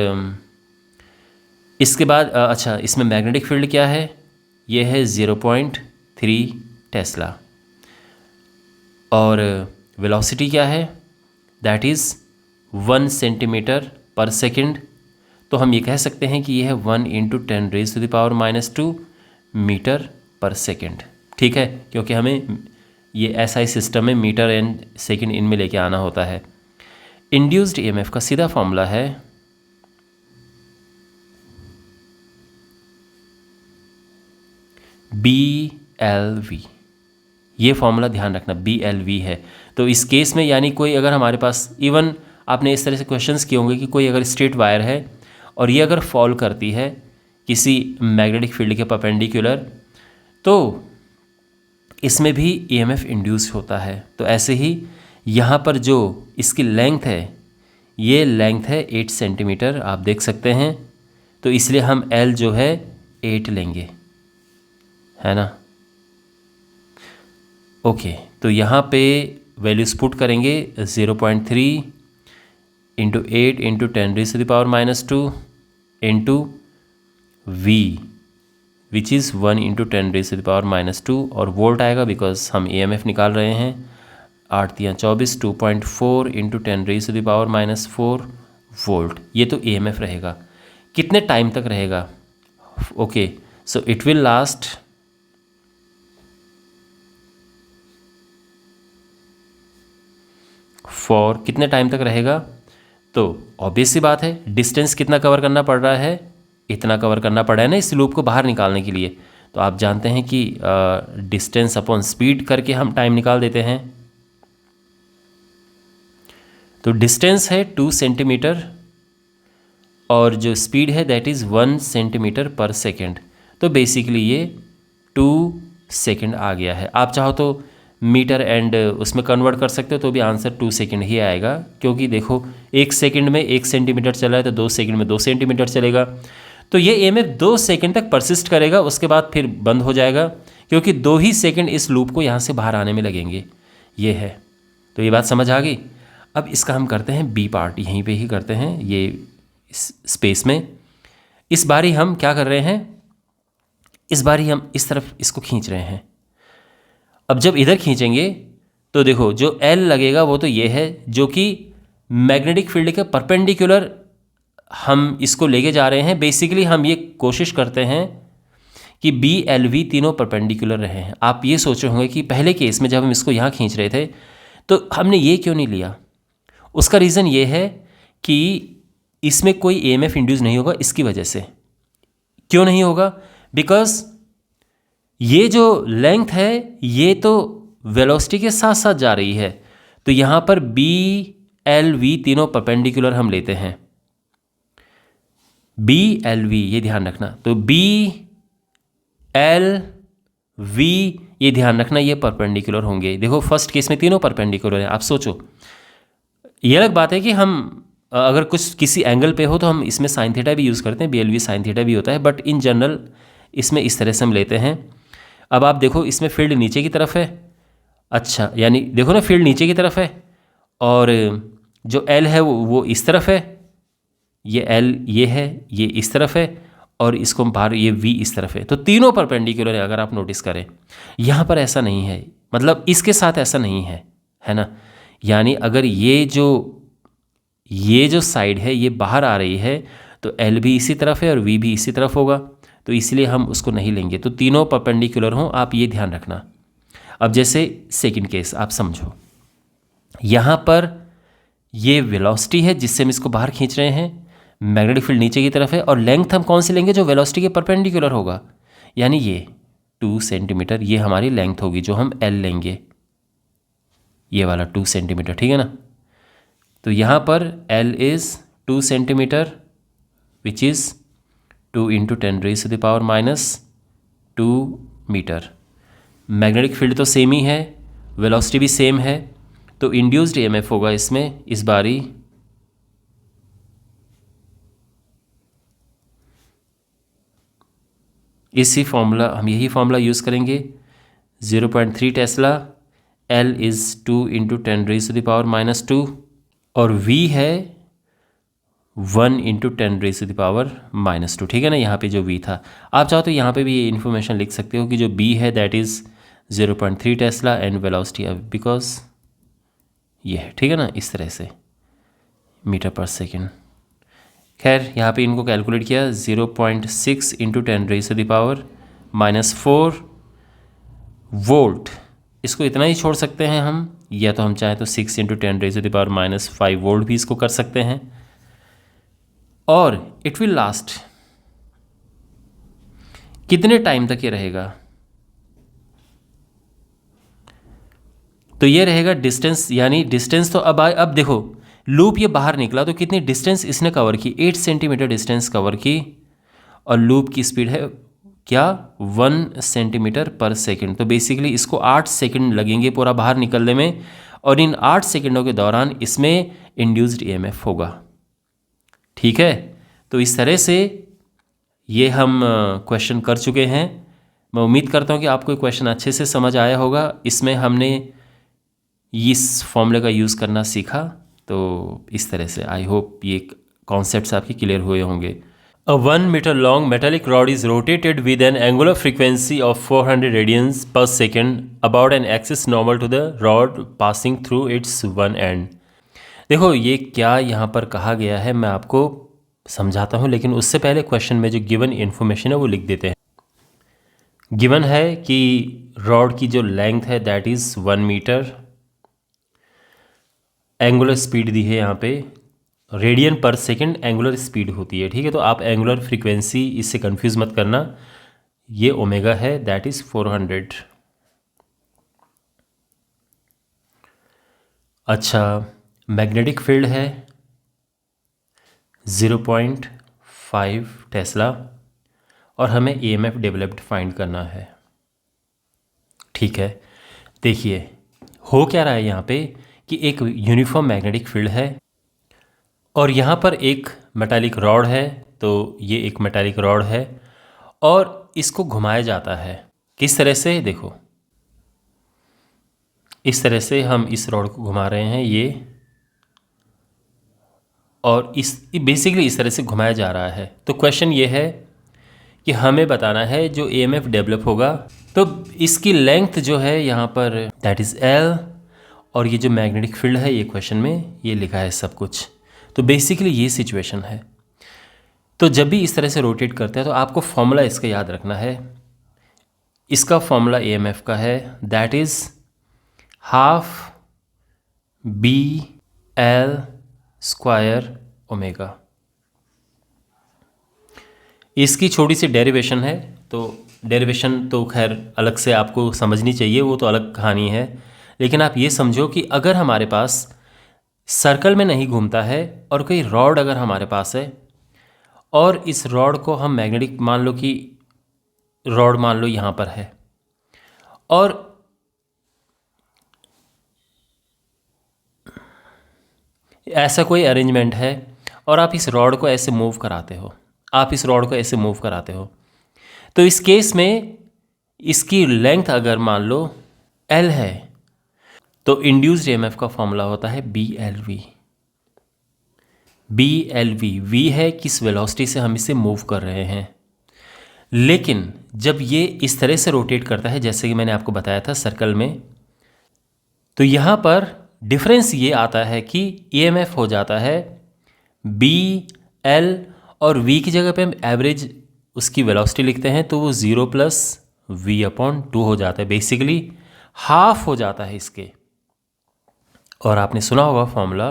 इसके बाद अच्छा, इसमें मैग्नेटिक फील्ड क्या है, ये है 0.3 टेस्ला। और वेलोसिटी क्या है, दैट इज़ 1 सेंटीमीटर/सेकंड। तो हम ये कह सकते हैं कि ये है 1 × 10⁻² मीटर/सेकंड। ठीक है, क्योंकि हमें ये एसआई सिस्टम में मीटर एंड सेकंड इनमें लेके आना होता है। इंड्यूस्ड ईएमएफ का सीधा फॉर्मूला है BLV। ये फॉर्मूला ध्यान रखना, BLV है। तो इस केस में यानी कोई अगर हमारे पास, इवन आपने इस तरह से क्वेश्चंस किए होंगे कि कोई अगर स्ट्रेट वायर है और ये अगर फॉल करती है किसी मैग्नेटिक फील्ड के परपेंडिकुलर, तो इसमें भी ईएमएफ इंड्यूस होता है। तो ऐसे ही यहाँ पर जो इसकी लेंथ है, ये लेंथ है 8 सेंटीमीटर, आप देख सकते हैं। तो इसलिए हम L जो है 8 लेंगे, है ना। ओके, तो यहाँ पे वैल्यूज पुट करेंगे 0.3 × 8 × 10⁻² इंटू V, विच इज़ 1 × 10⁻², और वोल्ट आएगा बिकॉज हम EMF निकाल रहे हैं। 8 × 24, 2.4 × 10⁻⁴ वोल्ट। ये तो EMF रहेगा। कितने टाइम तक रहेगा? Okay, so it will last for, कितने टाइम तक रहेगा? तो ऑब्वियस सी बात है, डिस्टेंस कितना कवर करना पड़ रहा है, इतना कवर करना पड़ा है ना इस लूप को बाहर निकालने के लिए। तो आप जानते हैं कि डिस्टेंस अपॉन स्पीड करके हम टाइम निकाल देते हैं। तो डिस्टेंस है 2 सेंटीमीटर और जो स्पीड है दैट इज़ 1 सेंटीमीटर/सेकंड। तो बेसिकली ये 2 सेकंड आ गया है। आप चाहो तो मीटर एंड उसमें कन्वर्ट कर सकते हो तो भी आंसर 2 सेकंड ही आएगा, क्योंकि देखो 1 सेकंड में 1 सेंटीमीटर चला है तो 2 सेकंड में 2 सेंटीमीटर चलेगा। तो ये EMF 2 सेकंड तक परसिस्ट करेगा, उसके बाद फिर बंद हो जाएगा, क्योंकि 2 ही सेकंड इस लूप को यहाँ से बाहर आने में लगेंगे। ये है, तो ये बात समझ आ गई। अब इसका हम करते हैं B पार्ट, यहीं पे ही करते हैं ये इस स्पेस में। इस बारी हम क्या कर रहे हैं, इस बारी हम इस तरफ इसको खींच रहे हैं। अब जब इधर खींचेंगे तो देखो जो L लगेगा वो तो ये है जो कि मैग्नेटिक फील्ड के परपेंडिकुलर हम इसको लेके जा रहे हैं। बेसिकली हम ये कोशिश करते हैं कि BLV तीनों परपेंडिकुलर रहे हैं। आप ये सोच रहे होंगे कि पहले केस में जब हम इसको यहाँ खींच रहे थे तो हमने ये क्यों नहीं लिया। उसका रीज़न ये है कि इसमें कोई EMF इंड्यूस नहीं होगा। इसकी वजह से क्यों नहीं होगा, बिकॉज ये जो लेंथ है ये तो वेलोसिटी के साथ साथ जा रही है, तो यहाँ पर बी एल वी तीनों परपेंडिकुलर हम लेते हैं। बी एल वी, ये ध्यान रखना, तो बी एल वी ये ध्यान रखना, ये परपेंडिकुलर होंगे। देखो फर्स्ट केस में तीनों परपेंडिकुलर हैं। आप सोचो, ये अलग बात है कि हम अगर कुछ किसी एंगल पे हो तो हम इसमें साइन थीटा भी यूज़ करते हैं, B L V sine theta भी होता है, बट इन जनरल इसमें इस तरह से हम लेते हैं। अब आप देखो इसमें फील्ड नीचे की तरफ है, अच्छा यानी देखो ना फील्ड नीचे की तरफ है, और जो एल है वो इस तरफ है, ये एल ये है, ये इस तरफ है, और इसको बाहर ये वी इस तरफ है, तो तीनों परपेंडिकुलर है। अगर आप नोटिस करें यहाँ पर ऐसा नहीं है, मतलब इसके साथ ऐसा नहीं है, है ना। यानी अगर ये जो साइड है ये बाहर आ रही है तो एल भी इसी तरफ है और वी भी इसी तरफ होगा, तो इसलिए हम उसको नहीं लेंगे। तो तीनों परपेंडिकुलर हों, आप ये ध्यान रखना। अब जैसे सेकंड केस आप समझो, यहाँ पर ये वेलोसिटी है जिससे हम इसको बाहर खींच रहे हैं, मैग्नेटिक फील्ड नीचे की तरफ है, और लेंथ हम कौन सी लेंगे, जो वेलोसिटी के परपेंडिकुलर होगा, यानी ये 2 सेंटीमीटर ये हमारी लेंथ होगी, जो हम एल लेंगे, ये वाला 2 सेंटीमीटर, ठीक है ना। तो यहाँ पर L is 2 centimetre which is 2 × 10⁻⁻² metre. Magnetic field तो सेम ही है, वेलोसिटी भी सेम है, तो इंड्यूस्ड ईएमएफ होगा इसमें इस बारी इसी फॉर्मूला, हम यही फॉर्मूला यूज़ करेंगे, 0.3 टेस्ला, L इज़ 2 × 10⁻⁻², और V है 1 × 10⁻⁻², ठीक है ना। यहाँ पे जो V था, आप चाहो तो यहाँ पे भी ये इन्फॉर्मेशन लिख सकते हो कि जो B है that is 0.3 Tesla and velocity because ये है, ठीक है ना, इस तरह से मीटर पर सेकेंड। खैर यहाँ पे इनको कैलकुलेट किया, 0.6 × 10⁻⁻4 वोल्ट, इसको इतना ही छोड़ सकते हैं हम, या तो हम चाहें तो 6 × 10⁻⁻5 वोल्ट भी इसको कर सकते हैं, और इट विल लास्ट कितने टाइम तक ये रहेगा, तो ये रहेगा डिस्टेंस, यानी डिस्टेंस तो अब देखो लूप ये बाहर निकला तो कितनी डिस्टेंस इसने कवर की, 8 सेंटीमीटर डिस्टेंस कवर की, और लूप की स्पीड है क्या, 1 सेंटीमीटर पर सेकंड। तो बेसिकली इसको 8 सेकंड लगेंगे पूरा बाहर निकलने में, और इन 8 सेकंडों के दौरान इसमें इंड्यूस्ड ईएमएफ होगा, ठीक है। तो इस तरह से ये हम क्वेश्चन कर चुके हैं। मैं उम्मीद करता हूँ कि आपको ये क्वेश्चन अच्छे से समझ आया होगा। इसमें हमने इस फॉर्मूले का यूज़ करना सीखा, तो इस तरह से आई होप ये कॉन्सेप्ट्स आपके क्लियर हुए होंगे। A 1 meter long metallic rod is rotated with an angular frequency of 400 radians per second about an axis normal to the rod passing through its one end। देखो ये क्या यहाँ पर कहा गया है मैं आपको समझाता हूँ, लेकिन उससे पहले क्वेश्चन में जो गिवन इन्फॉर्मेशन है वो लिख देते हैं। गिवन है कि रॉड की जो लेंथ है that is 1 metre, angular speed दी है यहाँ पे, रेडियन पर सेकंड एंगुलर स्पीड होती है, ठीक है। तो आप एंगुलर फ्रीक्वेंसी इससे कंफ्यूज मत करना, ये ओमेगा है दैट इज़ 400। अच्छा, मैग्नेटिक फील्ड है 0.5 टेस्ला, और हमें ईएमएफ डेवलप्ड फाइंड करना है, ठीक है। देखिए हो क्या रहा है यहाँ पे कि एक यूनिफॉर्म मैग्नेटिक फील्ड है, और यहाँ पर एक मेटालिक रॉड है, तो ये एक मेटालिक रॉड है, और इसको घुमाया जाता है किस तरह से, देखो इस तरह से हम इस रॉड को घुमा रहे हैं ये, और बेसिकली इस तरह से घुमाया जा रहा है। तो क्वेश्चन ये है कि हमें बताना है जो ईएमएफ डेवलप होगा, तो इसकी लेंथ जो है यहाँ पर दैट इज़ एल, और ये जो मैग्नेटिक फील्ड है ये क्वेश्चन में ये लिखा है सब कुछ। तो बेसिकली ये सिचुएशन है। तो जब भी इस तरह से रोटेट करते हैं तो आपको फॉर्मूला इसका याद रखना है। इसका फॉर्मूला ईएमएफ का है that is half B L square omega. इसकी छोटी सी डेरिवेशन है, तो डेरिवेशन तो खैर अलग से आपको समझनी चाहिए, वो तो अलग कहानी है। लेकिन आप ये समझो कि अगर हमारे पास सर्कल में नहीं घूमता है और कोई रॉड अगर हमारे पास है और इस रॉड को हम मैग्नेटिक मान लो कि रॉड मान लो यहाँ पर है और ऐसा कोई अरेंजमेंट है और आप इस रॉड को ऐसे मूव कराते हो, आप इस रॉड को ऐसे मूव कराते हो, तो इस केस में इसकी लेंथ अगर मान लो L है तो इंड्यूस्ड ईएमएफ का फॉर्मूला होता है BLV। BLV V है किस वेलोसिटी से हम इसे मूव कर रहे हैं। लेकिन जब ये इस तरह से रोटेट करता है जैसे कि मैंने आपको बताया था सर्कल में, तो यहाँ पर डिफरेंस ये आता है कि ईएमएफ हो जाता है BL और V की जगह पे हम एवरेज उसकी वेलोसिटी लिखते हैं तो वो 0 + V/2 हो जाता है, बेसिकली हाफ हो जाता है इसके। और आपने सुना होगा फॉर्मूला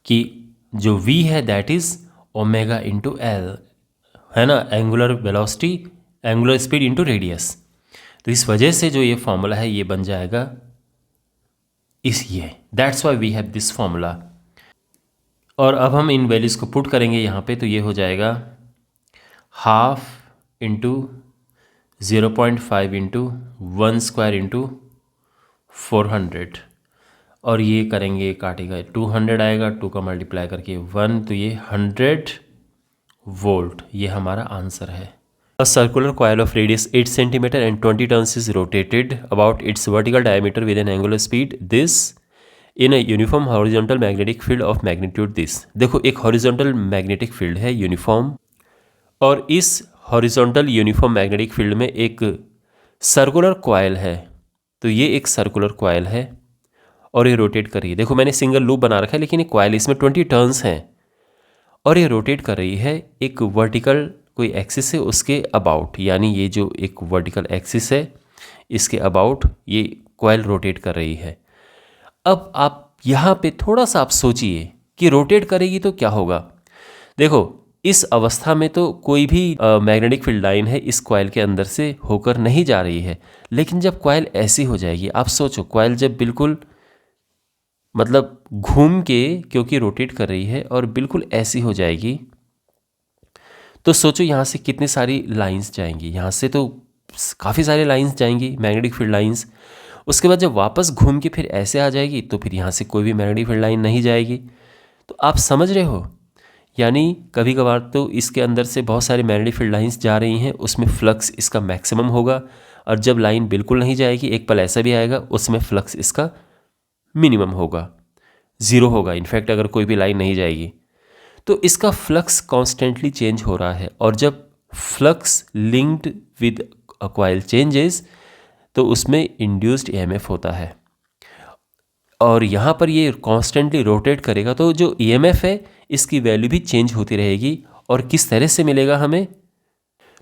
कि जो V है दैट इज ओमेगा × L, है ना, angular velocity angular speed into radius. तो इस वजह से जो ये फॉर्मूला है ये बन जाएगा ये that's why we have this formula. और अब हम इन वैल्यूज़ को पुट करेंगे यहाँ पे तो ये हो जाएगा 1/2 × 0.5 × 1² × 400 और ये करेंगे काटेगा 200 आएगा, 2 का मल्टीप्लाई करके 1 तो ये 100 वोल्ट, ये हमारा आंसर है। A circular coil of radius 8 cm and 20 turns is rotated about its vertical diameter with an angular speed this in a uniform horizontal magnetic field of magnitude this। देखो एक horizontal magnetic field है uniform और इस horizontal uniform magnetic field में एक circular coil है, तो ये एक सर्कुलर कॉयल है और ये रोटेट कर रही है। देखो मैंने सिंगल लूप बना रखा है लेकिन ये कॉयल इसमें 20 टर्न्स हैं और ये रोटेट कर रही है एक वर्टिकल कोई एक्सिस है उसके अबाउट, यानी ये जो एक वर्टिकल एक्सिस है इसके अबाउट ये कॉयल रोटेट कर रही है। अब आप यहाँ पे थोड़ा सा आप सोचिए कि रोटेट करेगी तो क्या होगा। देखो इस अवस्था में तो कोई भी मैग्नेटिक फील्ड लाइन है इस कॉयल के अंदर से होकर नहीं जा रही है, लेकिन जब कॉयल ऐसी हो जाएगी, आप सोचो कॉयल जब बिल्कुल मतलब घूम के क्योंकि रोटेट कर रही है और बिल्कुल ऐसी हो जाएगी, तो सोचो यहाँ से कितनी सारी लाइंस जाएंगी, यहाँ से तो काफ़ी सारी लाइंस जाएंगी मैग्नेटिक फील्ड लाइंस। उसके बाद जब वापस घूम के फिर ऐसे आ जाएगी तो फिर यहाँ से कोई भी मैग्नेटिक फील्ड लाइन नहीं जाएगी। तो आप समझ रहे हो, यानी कभी कभार तो इसके अंदर से बहुत सारी मैग्नेटिक फील्ड लाइंस जा रही हैं, उसमें फ्लक्स इसका मैक्सिमम होगा, और जब लाइन बिल्कुल नहीं जाएगी एक पल ऐसा भी आएगा उसमें फ्लक्स इसका मिनिमम होगा, 0 होगा इनफैक्ट अगर कोई भी लाइन नहीं जाएगी। तो इसका फ्लक्स कॉन्स्टेंटली चेंज हो रहा है और जब flux linked with a coil changes तो उसमें इंड्यूस्ड ईएमएफ होता है और यहाँ पर ये कॉन्स्टेंटली रोटेट करेगा तो जो ईएमएफ है इसकी वैल्यू भी चेंज होती रहेगी। और किस तरह से मिलेगा हमें,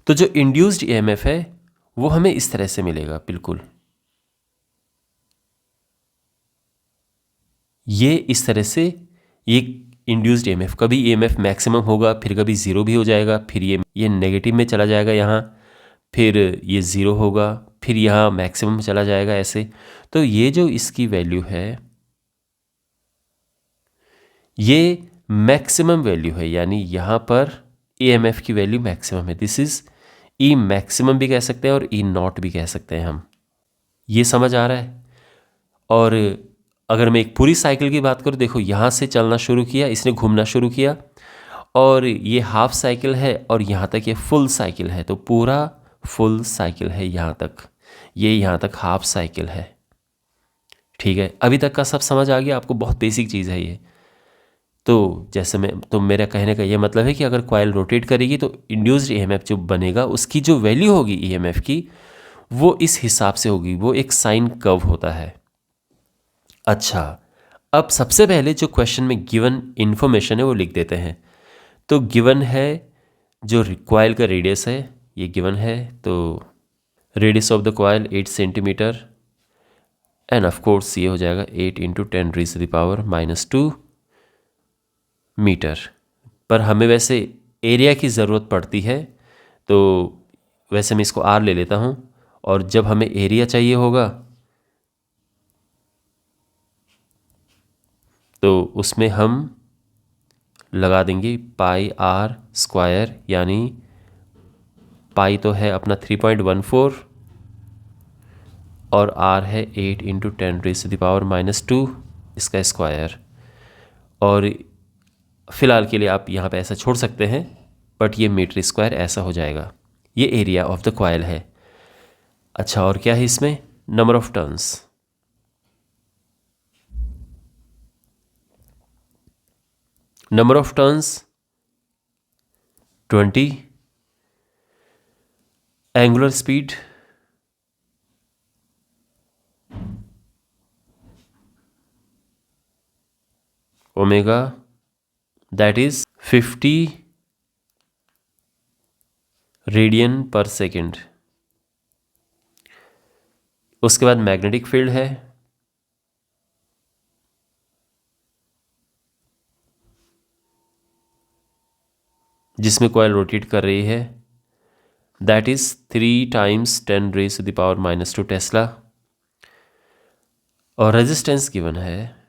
तो जो इंड्यूस्ड ईएमएफ है वो हमें इस तरह से मिलेगा, बिल्कुल ये इस तरह से। ये इंड्यूस्ड ईएमएफ, कभी ईएमएफ मैक्सिमम होगा फिर कभी 0 भी हो जाएगा, फिर ये नेगेटिव में चला जाएगा यहाँ, फिर ये 0 होगा, फिर यहाँ मैक्सिमम चला जाएगा ऐसे। तो ये जो इसकी वैल्यू है ये मैक्सिमम वैल्यू है, यानी यहाँ पर ईएमएफ की वैल्यू मैक्सिमम है। दिस इज ई मैक्सिमम भी कह सकते हैं और ई नॉट भी कह सकते हैं हम, ये समझ आ रहा है। और अगर मैं एक पूरी साइकिल की बात करूँ, देखो यहाँ से चलना शुरू किया, इसने घूमना शुरू किया और ये हाफ साइकिल है और यहाँ तक ये फुल साइकिल है, तो पूरा फुल साइकिल है यहाँ तक, ये यहाँ तक हाफ साइकिल है। ठीक है, अभी तक का सब समझ आ गया आपको, बहुत बेसिक चीज़ है ये। तो जैसे मेरा कहने का ये मतलब है कि अगर कॉइल रोटेट करेगी तो इंड्यूस्ड ईएमएफ जो बनेगा उसकी जो वैल्यू होगी ईएमएफ की वो इस हिसाब से होगी, वो एक साइन कर्व होता है। अच्छा, अब सबसे पहले जो क्वेश्चन में गिवन इन्फॉर्मेशन है वो लिख देते हैं। तो गिवन है जो कॉइल का रेडियस है, ये गिवन है, तो radius of the coil 8 centimetre end of course ये हो जाएगा 8 × 10⁻⁻² मीटर। पर हमें वैसे एरिया की ज़रूरत पड़ती है तो वैसे मैं इसको आर ले लेता हूँ, और जब हमें एरिया चाहिए होगा तो उसमें हम लगा देंगे पाई आर स्क्वायर, यानी पाई तो है अपना 3.14 और आर है 8 इंटू 10⁻⁻², इसका स्क्वायर। और फिलहाल के लिए आप यहाँ पे ऐसा छोड़ सकते हैं, बट ये मीटर स्क्वायर ऐसा हो जाएगा। ये एरिया ऑफ द कॉइल है। अच्छा, और क्या है इसमें? Number of turns. Number of turns 20, angular speed omega, that is 50 radian पर सेकेंड। उसके बाद मैग्नेटिक फील्ड है, जिसमें कॉइल रोटेट कर रही है, दैट इज 3 × 10⁻⁻² टेस्ला। और रेजिस्टेंस गिवन है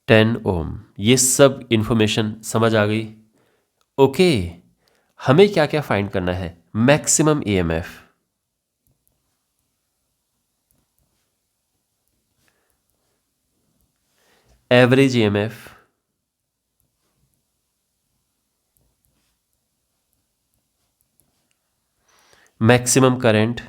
10 ओम। ये सब इंफॉर्मेशन समझ आ गई? ओके, हमें क्या क्या फाइंड करना है? Maximum EMF, average EMF, maximum current,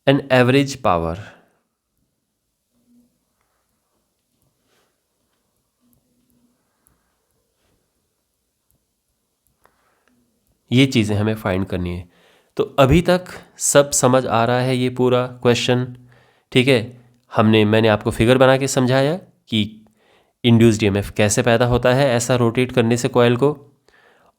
and average power. ये चीज़ें हमें फाइंड करनी है। तो अभी तक सब समझ आ रहा है ये पूरा क्वेश्चन? ठीक है, मैंने आपको फिगर बना के समझाया कि इंड्यूस्ड ईएमएफ कैसे पैदा होता है ऐसा रोटेट करने से कॉइल को,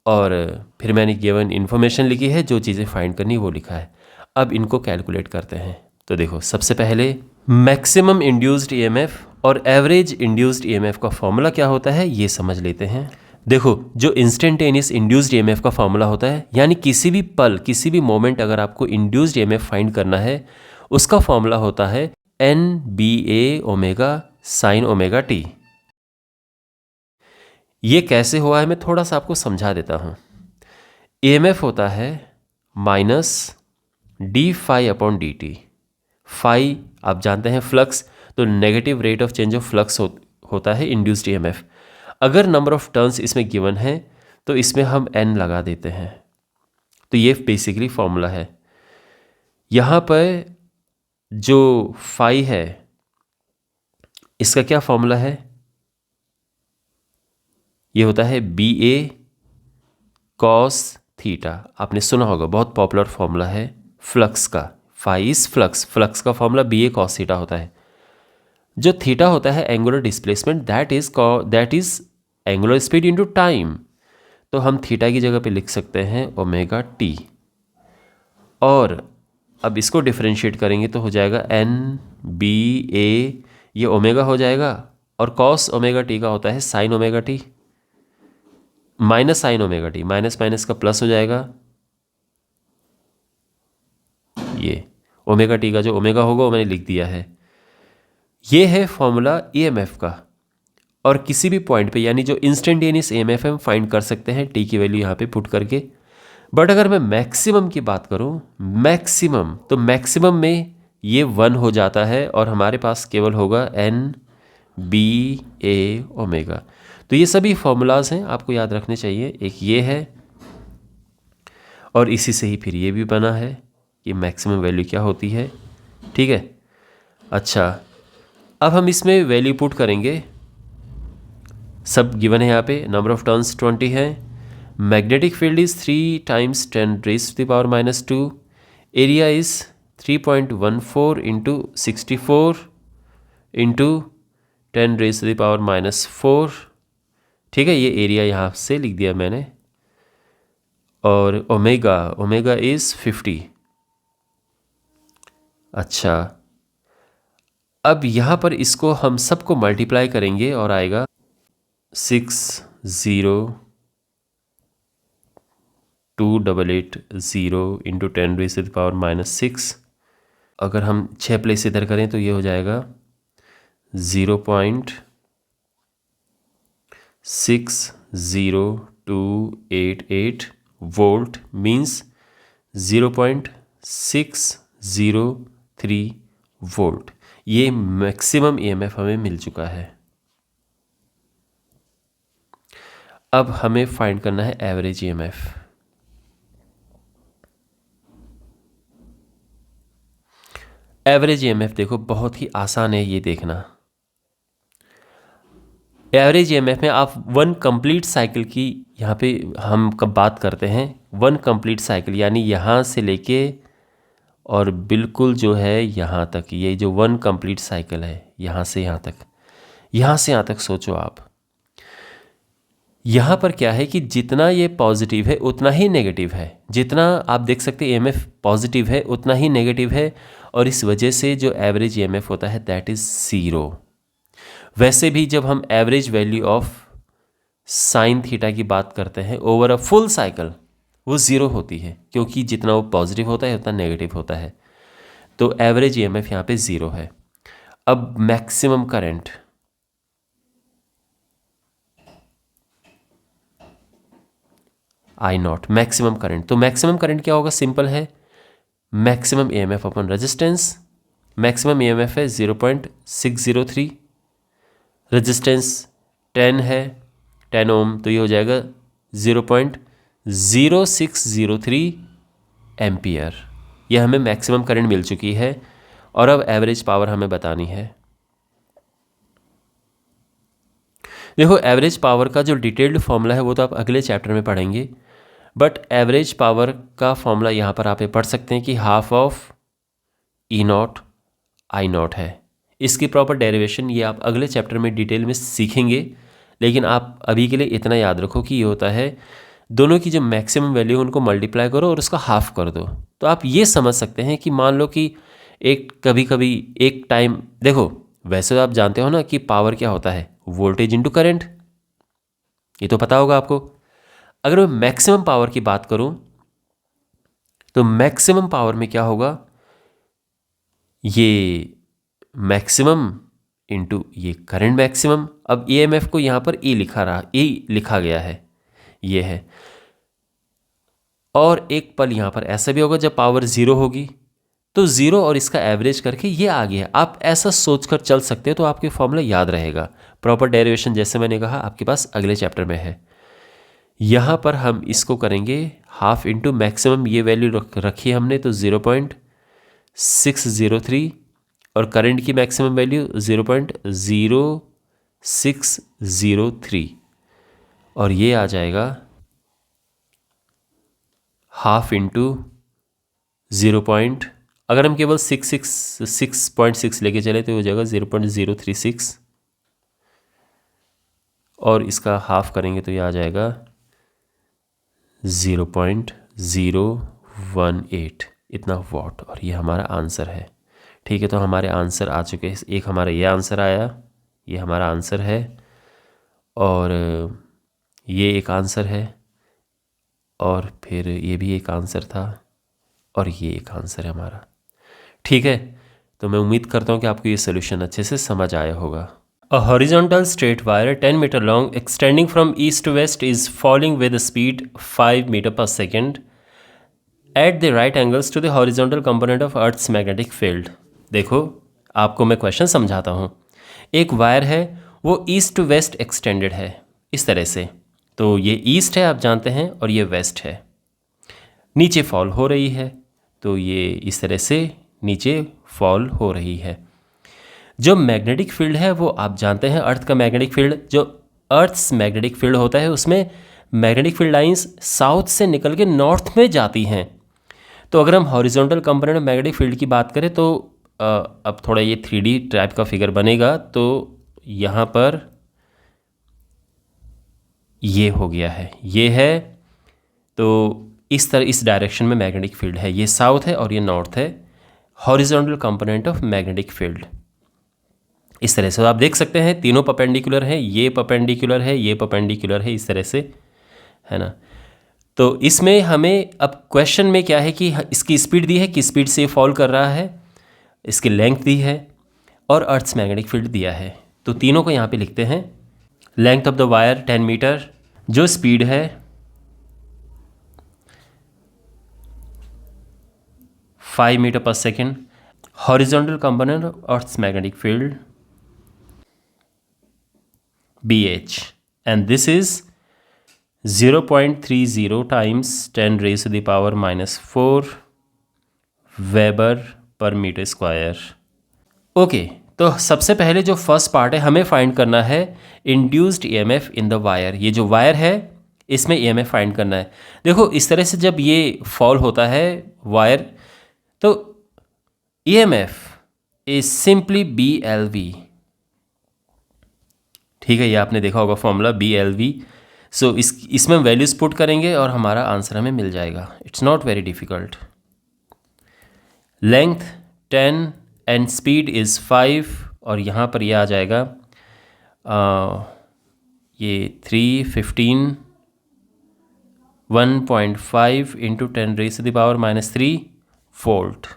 और फिर मैंने गिवन इन्फॉर्मेशन लिखी है, जो चीज़ें फाइंड करनी वो लिखा है। अब इनको कैलकुलेट करते हैं। तो देखो, सबसे पहले मैक्सिमम इंड्यूस्ड ईएमएफ और एवरेज इंड्यूस्ड ईएमएफ का फॉर्मूला क्या होता है ये समझ लेते हैं। देखो, जो इंस्टेंटेनियस इंड्यूस्ड ईएमएफ का फॉर्मूला होता है, यानी किसी भी पल, किसी भी मोमेंट अगर आपको इंड्यूस्ड ईएमएफ फाइंड करना है, उसका फॉर्मूला होता है NBA omega sine omega T. ये कैसे हुआ है मैं थोड़ा सा आपको समझा देता हूँ। ईएमएफ होता है माइनस d∅/dt। फाई आप जानते हैं फ्लक्स, तो negative rate of change of flux होता है इंड्यूस्ड ईएमएफ। अगर नंबर ऑफ टर्न्स इसमें गिवन है तो इसमें हम n लगा देते हैं। तो ये बेसिकली फॉर्मूला है। यहाँ पर जो फाई है, इसका क्या फॉर्मूला है? ये होता है BA cos थीटा। आपने सुना होगा, बहुत पॉपुलर फॉर्मूला है फ्लक्स का। फाई इज फ्लक्स, फ्लक्स का फॉर्मूला BA cos थीटा होता है। जो थीटा होता है angular displacement, that is angular speed into time. तो हम थीटा की जगह पे लिख सकते हैं ओमेगा टी, और अब इसको डिफरेंशिएट करेंगे तो हो जाएगा NBA, ये ओमेगा हो जाएगा, और कॉस ओमेगा टी का होता है sine omega T minus sine omega T, minus minus का प्लस हो जाएगा। ये ओमेगा टी का जो ओमेगा होगा वो मैंने लिख दिया है। ये है फॉर्मूला ईएमएफ का। और किसी भी पॉइंट पे, यानी जो इंस्टेंटेनियस ईएमएफ हम फाइंड कर सकते हैं टी की वैल्यू यहाँ पे पुट करके। बट अगर मैं मैक्सिमम की बात करूँ, मैक्सिमम, तो मैक्सिमम में ये 1 हो जाता है और हमारे पास केवल होगा NBA ओमेगा। तो ये सभी फॉर्मूलाज हैं, आपको याद रखने चाहिए। एक ये है, और इसी से ही फिर ये भी बना है कि मैक्सिमम वैल्यू क्या होती है। ठीक है, अच्छा, अब हम इसमें वैल्यू पुट करेंगे। सब गिवन है यहाँ पे। नंबर ऑफ टर्न्स 20 है, magnetic field is 3 × 10⁻⁻², area is 3.14 into 64 into 10⁻⁻4। ठीक है, ये एरिया यहाँ से लिख दिया मैंने। और ओमेगा इज 50। अच्छा, अब यहाँ पर इसको हम सबको मल्टीप्लाई करेंगे और आएगा 6028880 इंटू 10⁻⁻6। अगर हम 6 प्लेस इधर करें तो ये हो जाएगा 0.60288 वोल्ट, मीन्स 0.603 वोल्ट। ये मैक्सिमम ईएमएफ हमें मिल चुका है। अब हमें फाइंड करना है एवरेज ईएमएफ। एवरेज ईएमएफ देखो बहुत ही आसान है ये देखना। एवरेज ईएमएफ में आप वन कंप्लीट साइकिल की यहाँ पे हम कब बात करते हैं, वन कंप्लीट साइकिल यानी यहाँ से लेके और बिल्कुल जो है यहाँ तक, ये जो वन कंप्लीट साइकिल है यहाँ से यहाँ तक, यहाँ से यहाँ तक सोचो आप। यहाँ पर क्या है कि जितना ये पॉजिटिव है उतना ही नेगेटिव है, जितना आप देख सकते हैं ईएमएफ पॉजिटिव है उतना ही नेगेटिव है, और इस वजह से जो एवरेज ईएमएफ होता है दैट इज़ 0। वैसे भी जब हम average value of sine theta की बात करते हैं ओवर अ फुल साइकिल वो 0 होती है, क्योंकि जितना वो पॉजिटिव होता है उतना नेगेटिव होता है। तो एवरेज ईएमएफ यहाँ पे 0 है। अब maximum current, I not, maximum current. तो मैक्सिमम करंट क्या होगा, सिंपल है, मैक्सिमम ईएमएफ अपन रेजिस्टेंस। मैक्सिमम ईएमएफ है 0.603, रेजिस्टेंस 10 है, 10 ओम, तो ये हो जाएगा 0.0603 एम्पियर। ये हमें मैक्सिमम करंट मिल चुकी है। और अब एवरेज पावर हमें बतानी है। देखो एवरेज पावर का जो डिटेल्ड फॉर्मूला है वो तो आप अगले चैप्टर में पढ़ेंगे, बट एवरेज पावर का फॉर्मूला यहाँ पर आप पढ़ सकते हैं कि half of E not I not है। इसकी प्रॉपर डेरिवेशन ये आप अगले चैप्टर में डिटेल में सीखेंगे, लेकिन आप अभी के लिए इतना याद रखो कि ये होता है दोनों की जो मैक्सिमम वैल्यू है उनको मल्टीप्लाई करो और उसका हाफ कर दो। तो आप ये समझ सकते हैं कि मान लो कि एक कभी कभी एक टाइम, देखो वैसे तो आप जानते हो ना कि पावर क्या होता है, वोल्टेज इंटू करंट, ये तो पता होगा आपको। अगर मैं मैक्सिमम पावर की बात करूं तो मैक्सिमम पावर में क्या होगा, ये मैक्सिमम इंटू ये करंट मैक्सिमम। अब ईएमएफ को यहाँ पर ई लिखा गया है, ये है। और एक पल यहाँ पर ऐसा भी होगा जब पावर 0 होगी, तो 0 और इसका एवरेज करके ये आ गया। आप ऐसा सोचकर चल सकते हो तो आपके फॉर्मूला याद रहेगा। प्रॉपर डेरिवेशन जैसे मैंने कहा आपके पास अगले चैप्टर में है। यहाँ पर हम इसको करेंगे हाफ इंटू मैक्सिमम, ये वैल्यू रखी हमने तो 0.603, और करंट की मैक्सिमम वैल्यू 0.0603, और ये आ जाएगा हाफ इंटू 0. अगर हम केवल 6.6 लेके चले तो हो जाएगा 0.036, और इसका हाफ करेंगे तो ये आ जाएगा 0.018, इतना वॉट। और ये हमारा आंसर है। ठीक है, तो हमारे आंसर आ चुके हैं। एक हमारा ये आंसर आया, ये हमारा आंसर है, और ये एक आंसर है, और फिर ये भी एक आंसर था, और ये एक आंसर है हमारा। ठीक है, तो मैं उम्मीद करता हूँ कि आपको ये सोल्यूशन अच्छे से समझ आया होगा। A horizontal straight wire 10 meter long extending from east to west is falling with a speed 5 meter per second at the right angles to the horizontal component of Earth's magnetic field। देखो आपको मैं question समझाता हूँ। एक wire है वो east to waste extended है इस तरह से, तो ये ईस्ट है आप जानते हैं और ये वेस्ट है, नीचे फॉल हो रही है, तो ये इस तरह से नीचे फॉल हो रही है। जो मैग्नेटिक फील्ड है वो आप जानते हैं अर्थ का मैग्नेटिक फील्ड, जो अर्थ्स मैग्नेटिक फील्ड होता है उसमें मैग्नेटिक फील्ड लाइंस साउथ से निकल के नॉर्थ में जाती हैं। तो अगर हम horizontal component of magnetic field की बात करें तो अब थोड़ा ये 3D टाइप का फिगर बनेगा। तो यहाँ पर ये हो गया है, ये है, तो इस तरह इस डायरेक्शन में मैग्नेटिक फील्ड है, ये साउथ है और ये नॉर्थ है। Horizontal component of magnetic field. इस तरह से आप देख सकते हैं तीनों परपेंडिकुलर है, ये परपेंडिकुलर है, ये परपेंडिकुलर है, इस तरह से, है ना। तो इसमें हमें अब क्वेश्चन में क्या है कि इसकी स्पीड दी है, किस स्पीड से फॉल कर रहा है, इसकी लेंथ दी है और अर्थ्स मैग्नेटिक फील्ड दिया है। तो तीनों को यहाँ पे लिखते हैं। Length of the wire 10 metre, जो स्पीड है 5 metre per second, horizontal component of earth's magnetic field BH, and this is 0.30 times 10 raised to the power minus 4 weber per metre square. Okay, तो सबसे पहले जो फर्स्ट पार्ट है हमें find करना है induced EMF in the wire. ये जो वायर है इसमें EMF फाइंड करना है। देखो इस तरह से जब ये फॉल होता है वायर, तो EMF इज सिंपली BLV। ठीक है, ये आपने देखा होगा फॉर्मूला BLV। सो इसमें वैल्यूज पुट करेंगे और हमारा आंसर हमें मिल जाएगा। It's not very difficult. Length 10 and speed is 5 और यहाँ पर ये आ जाएगा ये 315 1.5 into 10 raise to the power minus 3 volt.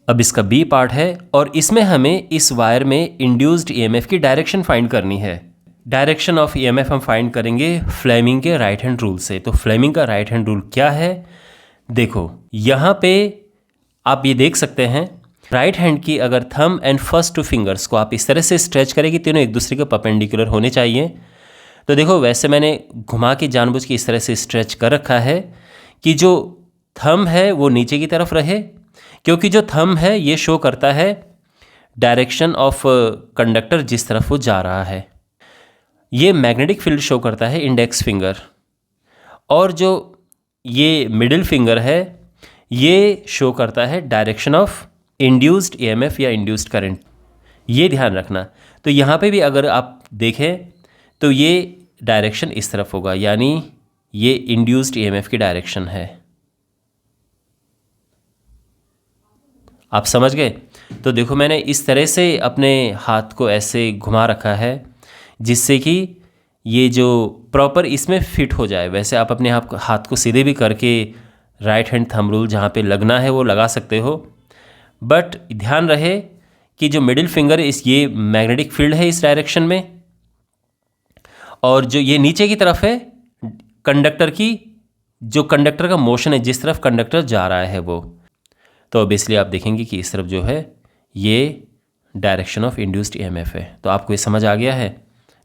अब इसका बी पार्ट है और इसमें हमें इस वायर में इंड्यूस्ड EMF की डायरेक्शन फाइंड करनी है। डायरेक्शन ऑफ EMF हम फाइंड करेंगे फ्लेमिंग के राइट हैंड रूल से। तो फ्लेमिंग का राइट हैंड रूल क्या है, देखो यहाँ पे आप ये देख सकते हैं राइट हैंड की अगर थंब एंड फर्स्ट 2 फिंगर्स को आप इस तरह से स्ट्रेच करें कि तीनों एक दूसरे के परपेंडिकुलर होने चाहिए। तो देखो वैसे मैंने घुमा के जानबूझ के इस तरह से स्ट्रेच कर रखा है कि जो थंब है वो नीचे की तरफ रहे, क्योंकि जो थंब है ये शो करता है डायरेक्शन ऑफ कंडक्टर जिस तरफ वो जा रहा है। ये मैग्नेटिक फील्ड शो करता है इंडेक्स फिंगर, और जो ये मिडिल फिंगर है ये शो करता है डायरेक्शन ऑफ इंड्यूस्ड EMF या इंड्यूस्ड करंट। ये ध्यान रखना। तो यहाँ पे भी अगर आप देखें तो ये डायरेक्शन इस तरफ होगा, यानी ये इंड्यूस्ड EMF की डायरेक्शन है। आप समझ गए? तो देखो मैंने इस तरह से अपने हाथ को ऐसे घुमा रखा है जिससे कि ये जो प्रॉपर इसमें फिट हो जाए। वैसे आप अपने हाथ को सीधे भी करके राइट हैंड थंब रूल जहाँ पे लगना है वो लगा सकते हो, बट ध्यान रहे कि जो मिडिल फिंगर ये मैग्नेटिक फील्ड है इस डायरेक्शन में, और जो ये नीचे की तरफ है कंडक्टर की, जो कंडक्टर का मोशन है जिस तरफ कंडक्टर जा रहा है वो। तो ऑब्वियसली आप देखेंगे कि इस तरफ जो है ये डायरेक्शन ऑफ इंड्यूस्ड EMF है। तो आपको ये समझ आ गया है।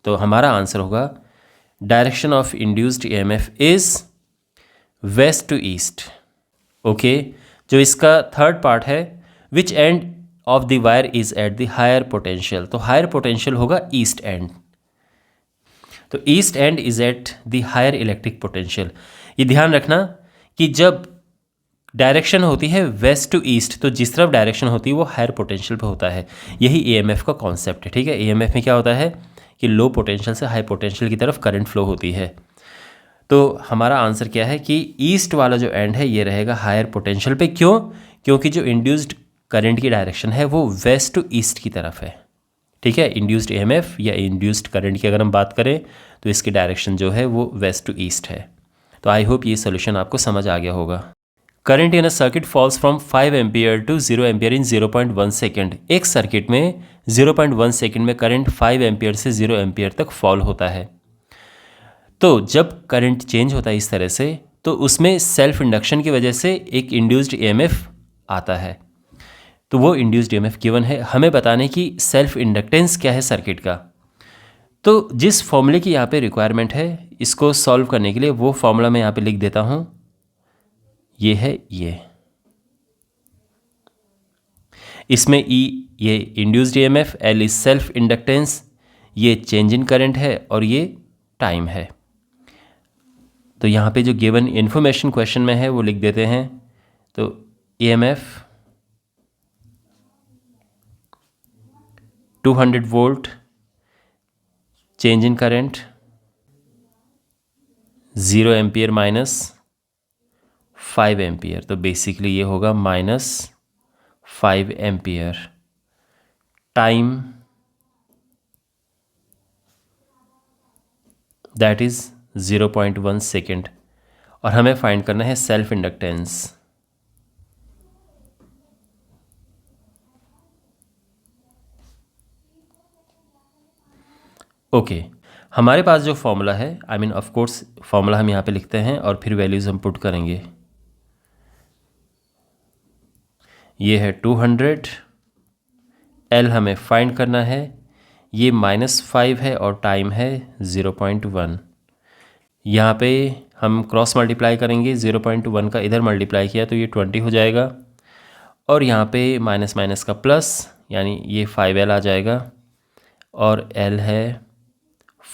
तो हमारा आंसर होगा direction of induced EMF is west to east. Okay, जो इसका थर्ड पार्ट है which end of the wire is at the higher potential. तो हायर पोटेंशियल होगा ईस्ट एंड। तो east end is at the higher electric potential. ये ध्यान रखना कि जब डायरेक्शन होती है वेस्ट टू ईस्ट, तो जिस तरफ डायरेक्शन होती है वो हायर पोटेंशियल पे होता है। यही EMF का कॉन्सेप्ट है। ठीक है, EMF में क्या होता है कि लो पोटेंशियल से हाई पोटेंशियल की तरफ करंट फ्लो होती है। तो हमारा आंसर क्या है कि ईस्ट वाला जो एंड है ये रहेगा हायर पोटेंशियल पे। क्यों? क्योंकि जो इंड्यूस्ड करंट की डायरेक्शन है वो वेस्ट टू ईस्ट की तरफ है। ठीक है, इंड्यूस्ड EMF या इंड्यूस्ड करंट की अगर हम बात करें तो इसकी डायरेक्शन जो है वो वेस्ट टू ईस्ट है। तो आई होप ये सोल्यूशन आपको समझ आ गया होगा। Current in a circuit falls from 5 ampere to 0 ampere in 0.1 second. एक सर्किट में 0.1 सेकेंड में करंट 5 एम्पियर से 0 एम्पियर तक फॉल होता है। तो जब करंट चेंज होता है इस तरह से, तो उसमें सेल्फ इंडक्शन की वजह से एक इंड्यूस्ड EMF आता है। तो वो इंड्यूस्ड EMF गिवन है। हमें बताने की सेल्फ इंडक्टेंस क्या है सर्किट का। तो जिस फॉर्मूले की यहाँ पे रिक्वायरमेंट है इसको सॉल्व करने के लिए वो फॉर्मूला मैं यहाँ पे लिख देता हूँ। ये है ये, इसमें E ये induced EMF, L is self inductance, ये चेंज इन करंट है और ये टाइम है। तो यहाँ पे जो गिवन इन्फॉर्मेशन क्वेश्चन में है वो लिख देते हैं। तो EMF 200 volt, change in current 0 ampere minus 5 ampere. तो बेसिकली ये होगा -5 5 ampere, time that is 0.1 second, और हमें फाइंड करना है सेल्फ इंडक्टेंस। ओके, हमारे पास जो फॉर्मूला है, I mean of course formula हम यहाँ पे लिखते हैं और फिर वैल्यूज़ हम पुट करेंगे। ये है 200, एल हमें फाइंड करना है, ये -5 है और टाइम है 0.1। यहाँ पे हम क्रॉस मल्टीप्लाई करेंगे, 0.1 का इधर मल्टीप्लाई किया तो ये 20 हो जाएगा, और यहाँ पे माइनस माइनस का प्लस, यानी ये 5L आ जाएगा, और L है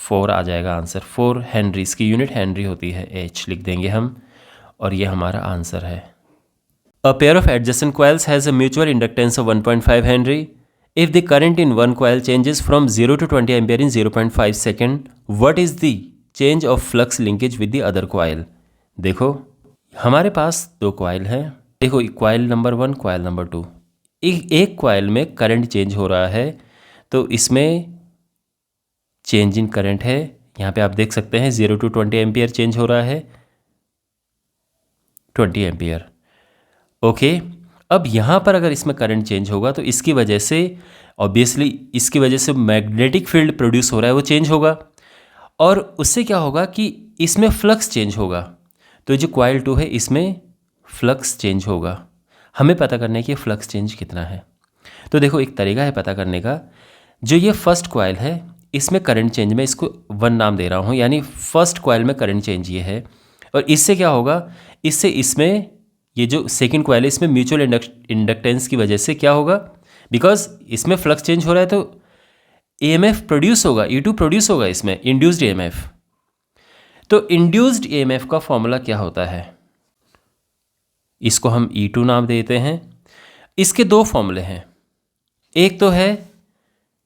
4 आ जाएगा आंसर। 4 हेनरी, इसकी यूनिट हेनरी होती है, H लिख देंगे हम, और ये हमारा आंसर है। A pair of adjacent coils has a mutual inductance of 1.5 Henry. If the current in one coil changes from 0 to 20 ampere in 0.5 second, what is the change of flux linkage with the other coil? देखो हमारे पास दो coil हैं, देखो coil number 1, coil number 2। एक coil में current change हो रहा है, तो इसमें चेंज इन करंट है, यहाँ पे आप देख सकते हैं 0 to 20 एम्पियर चेंज हो रहा है, 20 एम्पियर। ओके, अब यहाँ पर अगर इसमें करंट चेंज होगा तो इसकी वजह से ऑब्वियसली इसकी वजह से मैग्नेटिक फील्ड प्रोड्यूस हो रहा है वो चेंज होगा, और उससे क्या होगा कि इसमें फ्लक्स चेंज होगा। तो जो कॉइल 2 है इसमें फ्लक्स चेंज होगा। हमें पता करना है कि फ्लक्स चेंज कितना है। तो देखो एक तरीका है पता करने का, जो ये फर्स्ट कॉइल है इसमें करंट चेंज, मैं इसको 1 नाम दे रहा हूँ, यानी फर्स्ट कॉइल में करंट चेंज ये है, और इससे क्या होगा, इससे इसमें ये जो सेकंड कॉइल है इसमें म्यूचुअल इंडक्टेंस की वजह से क्या होगा, बिकॉज इसमें फ्लक्स चेंज हो रहा है तो EMF प्रोड्यूस होगा, E2 प्रोड्यूस होगा इसमें, इंड्यूस्ड EMF। तो इंड्यूस्ड EMF का फॉर्मूला क्या होता है, इसको हम E2 नाम देते हैं। इसके दो फॉर्मूले हैं, एक तो है,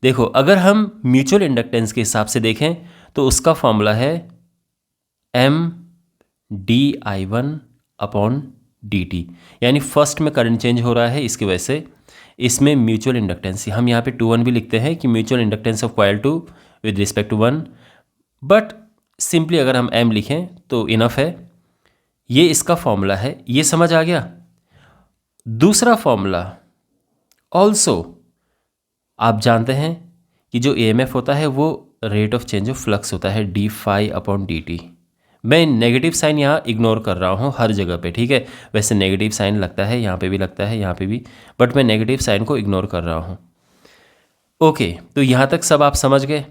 देखो अगर हम म्यूचुअल इंडक्टेंस के हिसाब से देखें तो उसका फॉर्मूला है MdI1/dt, यानी फर्स्ट में करंट चेंज हो रहा है इसकी वजह से इसमें म्यूचुअल इंडक्टेंस, हम यहाँ पे 2 1 भी लिखते हैं कि mutual inductance of coil 2 with respect to 1, but simply अगर हम M लिखें तो इनफ है। ये इसका फॉर्मूला है, ये समझ आ गया। दूसरा फॉर्मूला ऑल्सो आप जानते हैं कि जो EMF होता है वो rate of change of flux होता है, dφ/dt। मैं नेगेटिव साइन यहाँ इग्नोर कर रहा हूँ हर जगह पे, ठीक है, वैसे नेगेटिव साइन लगता है, यहाँ पे भी लगता है, यहाँ पे भी, बट मैं नेगेटिव साइन को इग्नोर कर रहा हूँ। ओके, तो यहाँ तक सब आप समझ गए।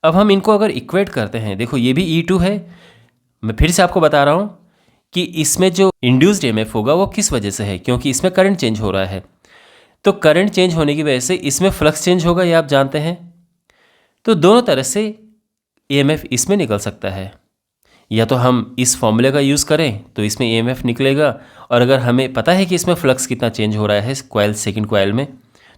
अब हम इनको अगर इक्वेट करते हैं, देखो ये भी E2 है, मैं फिर से आपको बता रहा हूँ कि इसमें जो इंड्यूस्ड EMF होगा वो किस वजह से है, क्योंकि इसमें करंट चेंज हो रहा है, तो करंट चेंज होने की वजह से इसमें फ्लक्स चेंज होगा, ये आप जानते हैं। तो दोनों तरह से EMF इसमें निकल सकता है, या तो हम इस फॉर्मूले का यूज़ करें तो इसमें EMF निकलेगा, और अगर हमें पता है कि इसमें फ्लक्स कितना चेंज हो रहा है कॉइल सेकंड कॉइल में,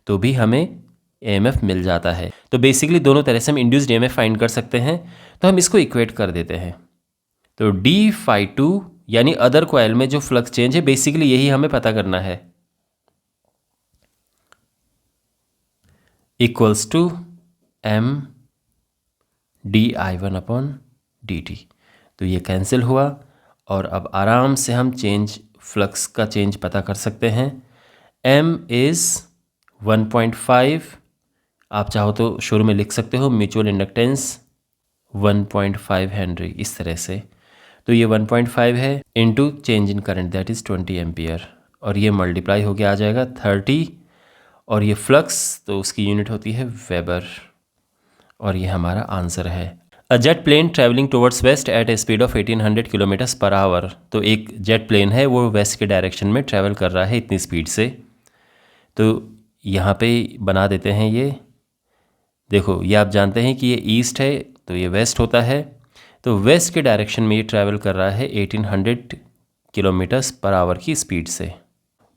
तो भी हमें EMF मिल जाता है। तो बेसिकली दोनों तरह से हम इंड्यूस्ड EMF फाइंड कर सकते हैं। तो हम इसको इक्वेट कर देते हैं, तो dφ2 यानी अदर कॉइल में जो फ्लक्स चेंज है, बेसिकली यही हमें पता करना है, इक्वल्स टू MdI1/dt। तो ये कैंसिल हुआ, और अब आराम से हम फ्लक्स का चेंज पता कर सकते हैं। M इज़ 1.5, आप चाहो तो शुरू में लिख सकते हो म्यूचुअल इंडक्टेंस 1.5 हेनरी, इस तरह से। तो ये 1.5 है into change in current that is 20 ampere, और ये मल्टीप्लाई होके आ जाएगा 30, और ये फ्लक्स तो उसकी यूनिट होती है वेबर, और ये हमारा आंसर है। A jet plane travelling towards west at a speed of 1800 kilometres per hour. तो एक जेट प्लेन है वो वेस्ट के डायरेक्शन में ट्रैवल कर रहा है इतनी स्पीड से। तो यहाँ पे बना देते हैं ये, देखो ये आप जानते हैं कि ये ईस्ट है तो ये वेस्ट होता है, तो वेस्ट के डायरेक्शन में ये ट्रैवल कर रहा है 1800 किलोमीटर्स पर आवर की स्पीड से।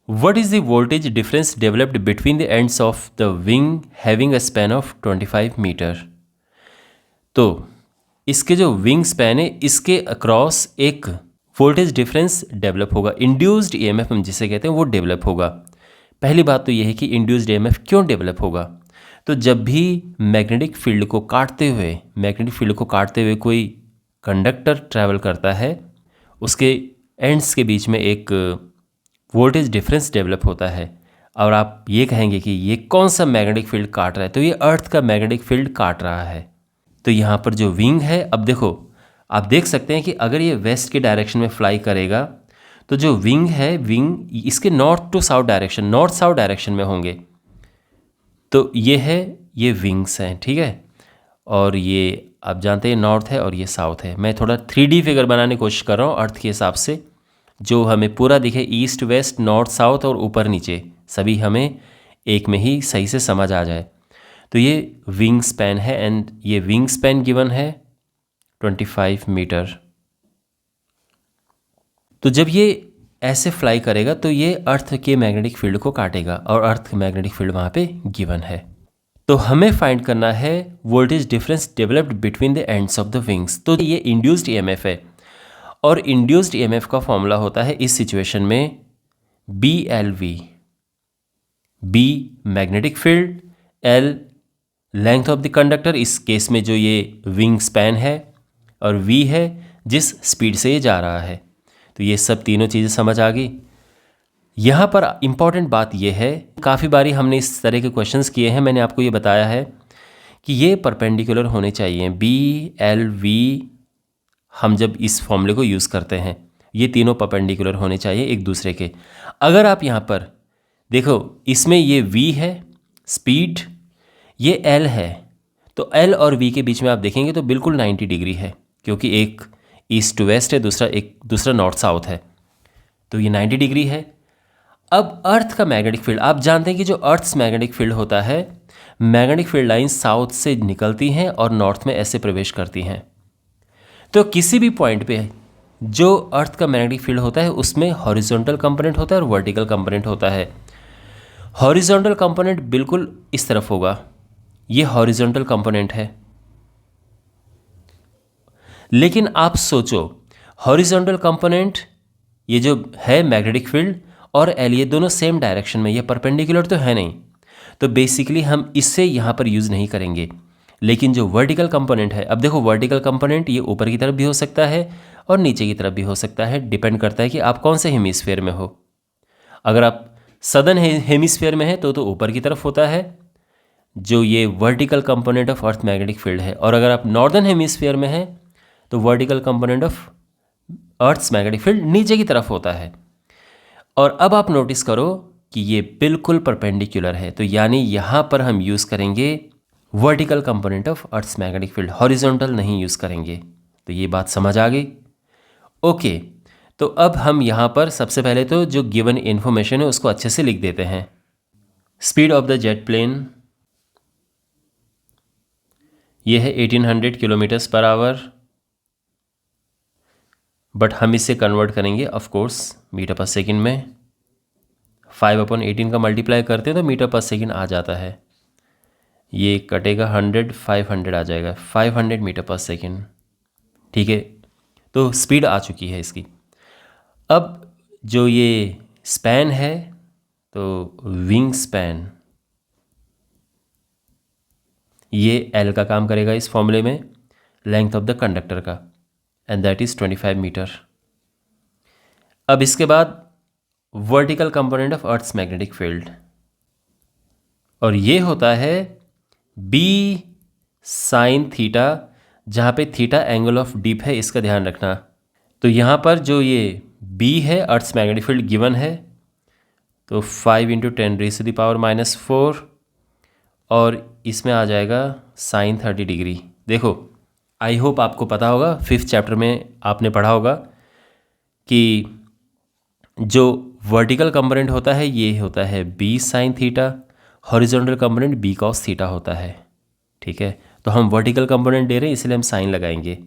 What is the voltage difference developed between the ends of the wing having a span of 25 metre? तो इसके जो विंग स्पैन है इसके अक्रॉस एक वोल्टेज डिफरेंस डेवलप होगा, इंड्यूस्ड EMF हम जिसे कहते हैं वो डेवलप होगा। पहली बात तो ये है कि इंड्यूस्ड ईएमएफ क्यों डेवलप होगा। तो जब भी मैग्नेटिक फील्ड को काटते हुए कोई कंडक्टर ट्रैवल करता है, उसके एंड्स के बीच में एक वोल्टेज डिफरेंस डेवलप होता है। और आप ये कहेंगे कि ये कौन सा मैग्नेटिक फील्ड काट रहा है, तो ये अर्थ का मैग्नेटिक फील्ड काट रहा है। तो यहाँ पर जो विंग है, अब देखो आप देख सकते हैं कि अगर ये वेस्ट के डायरेक्शन में फ्लाई करेगा तो जो विंग है, विंग इसके नॉर्थ साउथ डायरेक्शन में होंगे। तो ये विंग्स हैं, ठीक है। और ये आप जानते हैं नॉर्थ है और ये साउथ है। मैं थोड़ा 3D फिगर बनाने की कोशिश कर रहा हूँ अर्थ के हिसाब से, जो हमें पूरा दिखे, ईस्ट वेस्ट नॉर्थ साउथ और ऊपर नीचे सभी हमें एक में ही सही से समझ आ जाए। तो ये विंग स्पैन है एंड ये विंग स्पैन गिवन है 25 मीटर। तो जब ये ऐसे फ्लाई करेगा तो ये अर्थ के मैग्नेटिक फील्ड को काटेगा और अर्थ का मैग्नेटिक फील्ड वहाँ पे गिवन है। तो हमें फाइंड करना है voltage difference developed between the ends of the wings. तो ये इंड्यूस्ड ईएमएफ है और इंड्यूस्ड ईएमएफ का फॉर्मूला होता है इस सिचुएशन में BLV। B magnetic field, L length of the conductor, इस केस में जो ये विंग स्पैन है, और V है जिस स्पीड से ये जा रहा है। तो ये सब तीनों चीज़ें समझ आ गई। यहाँ पर इम्पॉर्टेंट बात ये है, काफ़ी बारी हमने इस तरह के क्वेश्चंस किए हैं, मैंने आपको ये बताया है कि ये परपेंडिकुलर होने चाहिए। BLV हम जब इस फॉर्मूले को यूज़ करते हैं, ये तीनों परपेंडिकुलर होने चाहिए एक दूसरे के। अगर आप यहाँ पर देखो, इसमें ये V है स्पीड, ये L है, तो L और V के बीच में आप देखेंगे तो बिल्कुल 90 डिग्री है, क्योंकि एक ईस्ट टू वेस्ट है, दूसरा नॉर्थ साउथ है, तो ये 90 डिग्री है। अब अर्थ का मैग्नेटिक फील्ड, आप जानते हैं कि जो अर्थ्स मैग्नेटिक फील्ड होता है, मैग्नेटिक फील्ड लाइन साउथ से निकलती हैं और नॉर्थ में ऐसे प्रवेश करती हैं। तो किसी भी पॉइंट पे जो अर्थ का मैग्नेटिक फील्ड होता है उसमें हॉरिजॉन्टल कंपोनेंट होता है और वर्टिकल कंपोनेंट होता है। हॉरिजॉन्टल कंपोनेंट बिल्कुल इस तरफ होगा, ये हॉरिजॉन्टल कंपोनेंट है। लेकिन आप सोचो, हॉरिजॉन्टल कंपोनेंट ये जो है मैग्नेटिक फील्ड और L, ये दोनों सेम डायरेक्शन में, ये परपेंडिकुलर तो है नहीं, तो बेसिकली हम इससे यहाँ पर यूज़ नहीं करेंगे। लेकिन जो वर्टिकल कंपोनेंट है, अब देखो वर्टिकल कंपोनेंट ये ऊपर की तरफ भी हो सकता है और नीचे की तरफ भी हो सकता है, डिपेंड करता है कि आप कौन से हेमिस्फीयर में हो। अगर आप सदर्न हेमिस्फीयर में है तो ऊपर की तरफ होता है जो ये vertical component of earth magnetic field है, और अगर आप नॉर्दर्न हेमिस्फीयर में हैं तो vertical component of earth's magnetic field नीचे की तरफ होता है। और अब आप नोटिस करो कि ये बिल्कुल परपेंडिकुलर है, तो यानी यहाँ पर हम यूज़ करेंगे vertical component of earth's magnetic field, horizontal नहीं यूज़ करेंगे। तो ये बात समझ आ गई। ओके, तो अब हम यहाँ पर सबसे पहले तो जो गिवन इन्फॉर्मेशन है उसको अच्छे से लिख देते हैं। Speed of the jet plane ये है 1800 किलोमीटर्स पर आवर, बट हम इसे कन्वर्ट करेंगे ऑफ कोर्स मीटर पर सेकंड में। 5/18 का मल्टीप्लाई करते हैं तो मीटर पर सेकंड आ जाता है, ये कटेगा 100, 500 आ जाएगा, 500 मीटर पर सेकंड। ठीक है, तो स्पीड आ चुकी है इसकी। अब जो ये स्पैन है, तो विंग स्पैन, ये L का काम करेगा इस फॉर्मूले में, लेंथ ऑफ द कंडक्टर का, एंड दैट इज़ 25 मीटर। अब इसके बाद vertical component of earth's magnetic field, और ये होता है B साइन थीटा, जहाँ पे थीटा एंगल ऑफ डिप है, इसका ध्यान रखना। तो यहाँ पर जो ये B है अर्थ्स मैग्नेटिक फील्ड गिवन है, तो 5 × 10⁻⁻⁴, और इसमें आ जाएगा साइन 30 डिग्री। देखो, आई होप आपको पता होगा, 5th चैप्टर में आपने पढ़ा होगा कि जो वर्टिकल कंपोनेंट होता है ये होता है B sine theta, horizontal component B cos theta होता है। ठीक है, तो हम वर्टिकल कंपोनेंट दे रहे हैं इसलिए हम साइन लगाएंगे।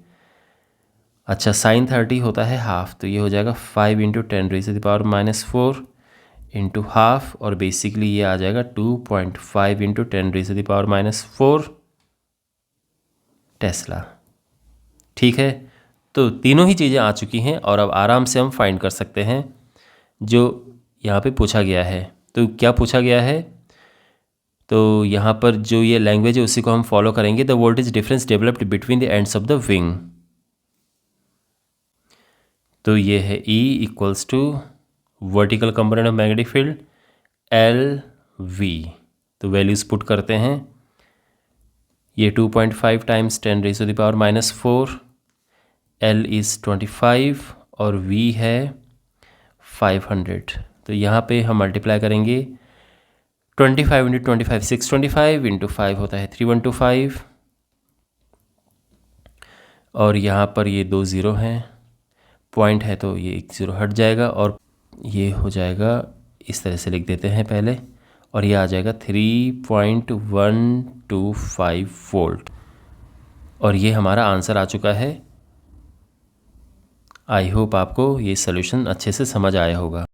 अच्छा, साइन 30 होता है हाफ, तो ये हो जाएगा 5 × 10⁻⁻⁴ इंटू हाफ, और बेसिकली ये आ जाएगा 2.5 × 10⁻⁴ टेस्ला। ठीक है, तो तीनों ही चीज़ें आ चुकी हैं और अब आराम से हम फाइंड कर सकते हैं जो यहाँ पे पूछा गया है। तो क्या पूछा गया है, तो यहाँ पर जो ये लैंग्वेज है उसी को हम फॉलो करेंगे। The voltage difference developed between the ends of the wing. तो ये है E equals to vertical component of magnetic field LV। तो वैल्यूज पुट करते हैं। ये 2.5 टाइम्स 10⁻⁻⁴, L इज़ 25 और V है 500। तो यहाँ पे हम मल्टीप्लाई करेंगे 25 इंटू 25 625 इंटू 5 होता है 3125, और यहाँ पर ये 2 ज़ीरो हैं, पॉइंट है तो ये 1 ज़ीरो हट जाएगा और ये हो जाएगा, इस तरह से लिख देते हैं पहले, और ये आ जाएगा 3.125 वोल्ट। और ये हमारा आंसर आ चुका है। आई होप आपको ये सॉल्यूशन अच्छे से समझ आया होगा।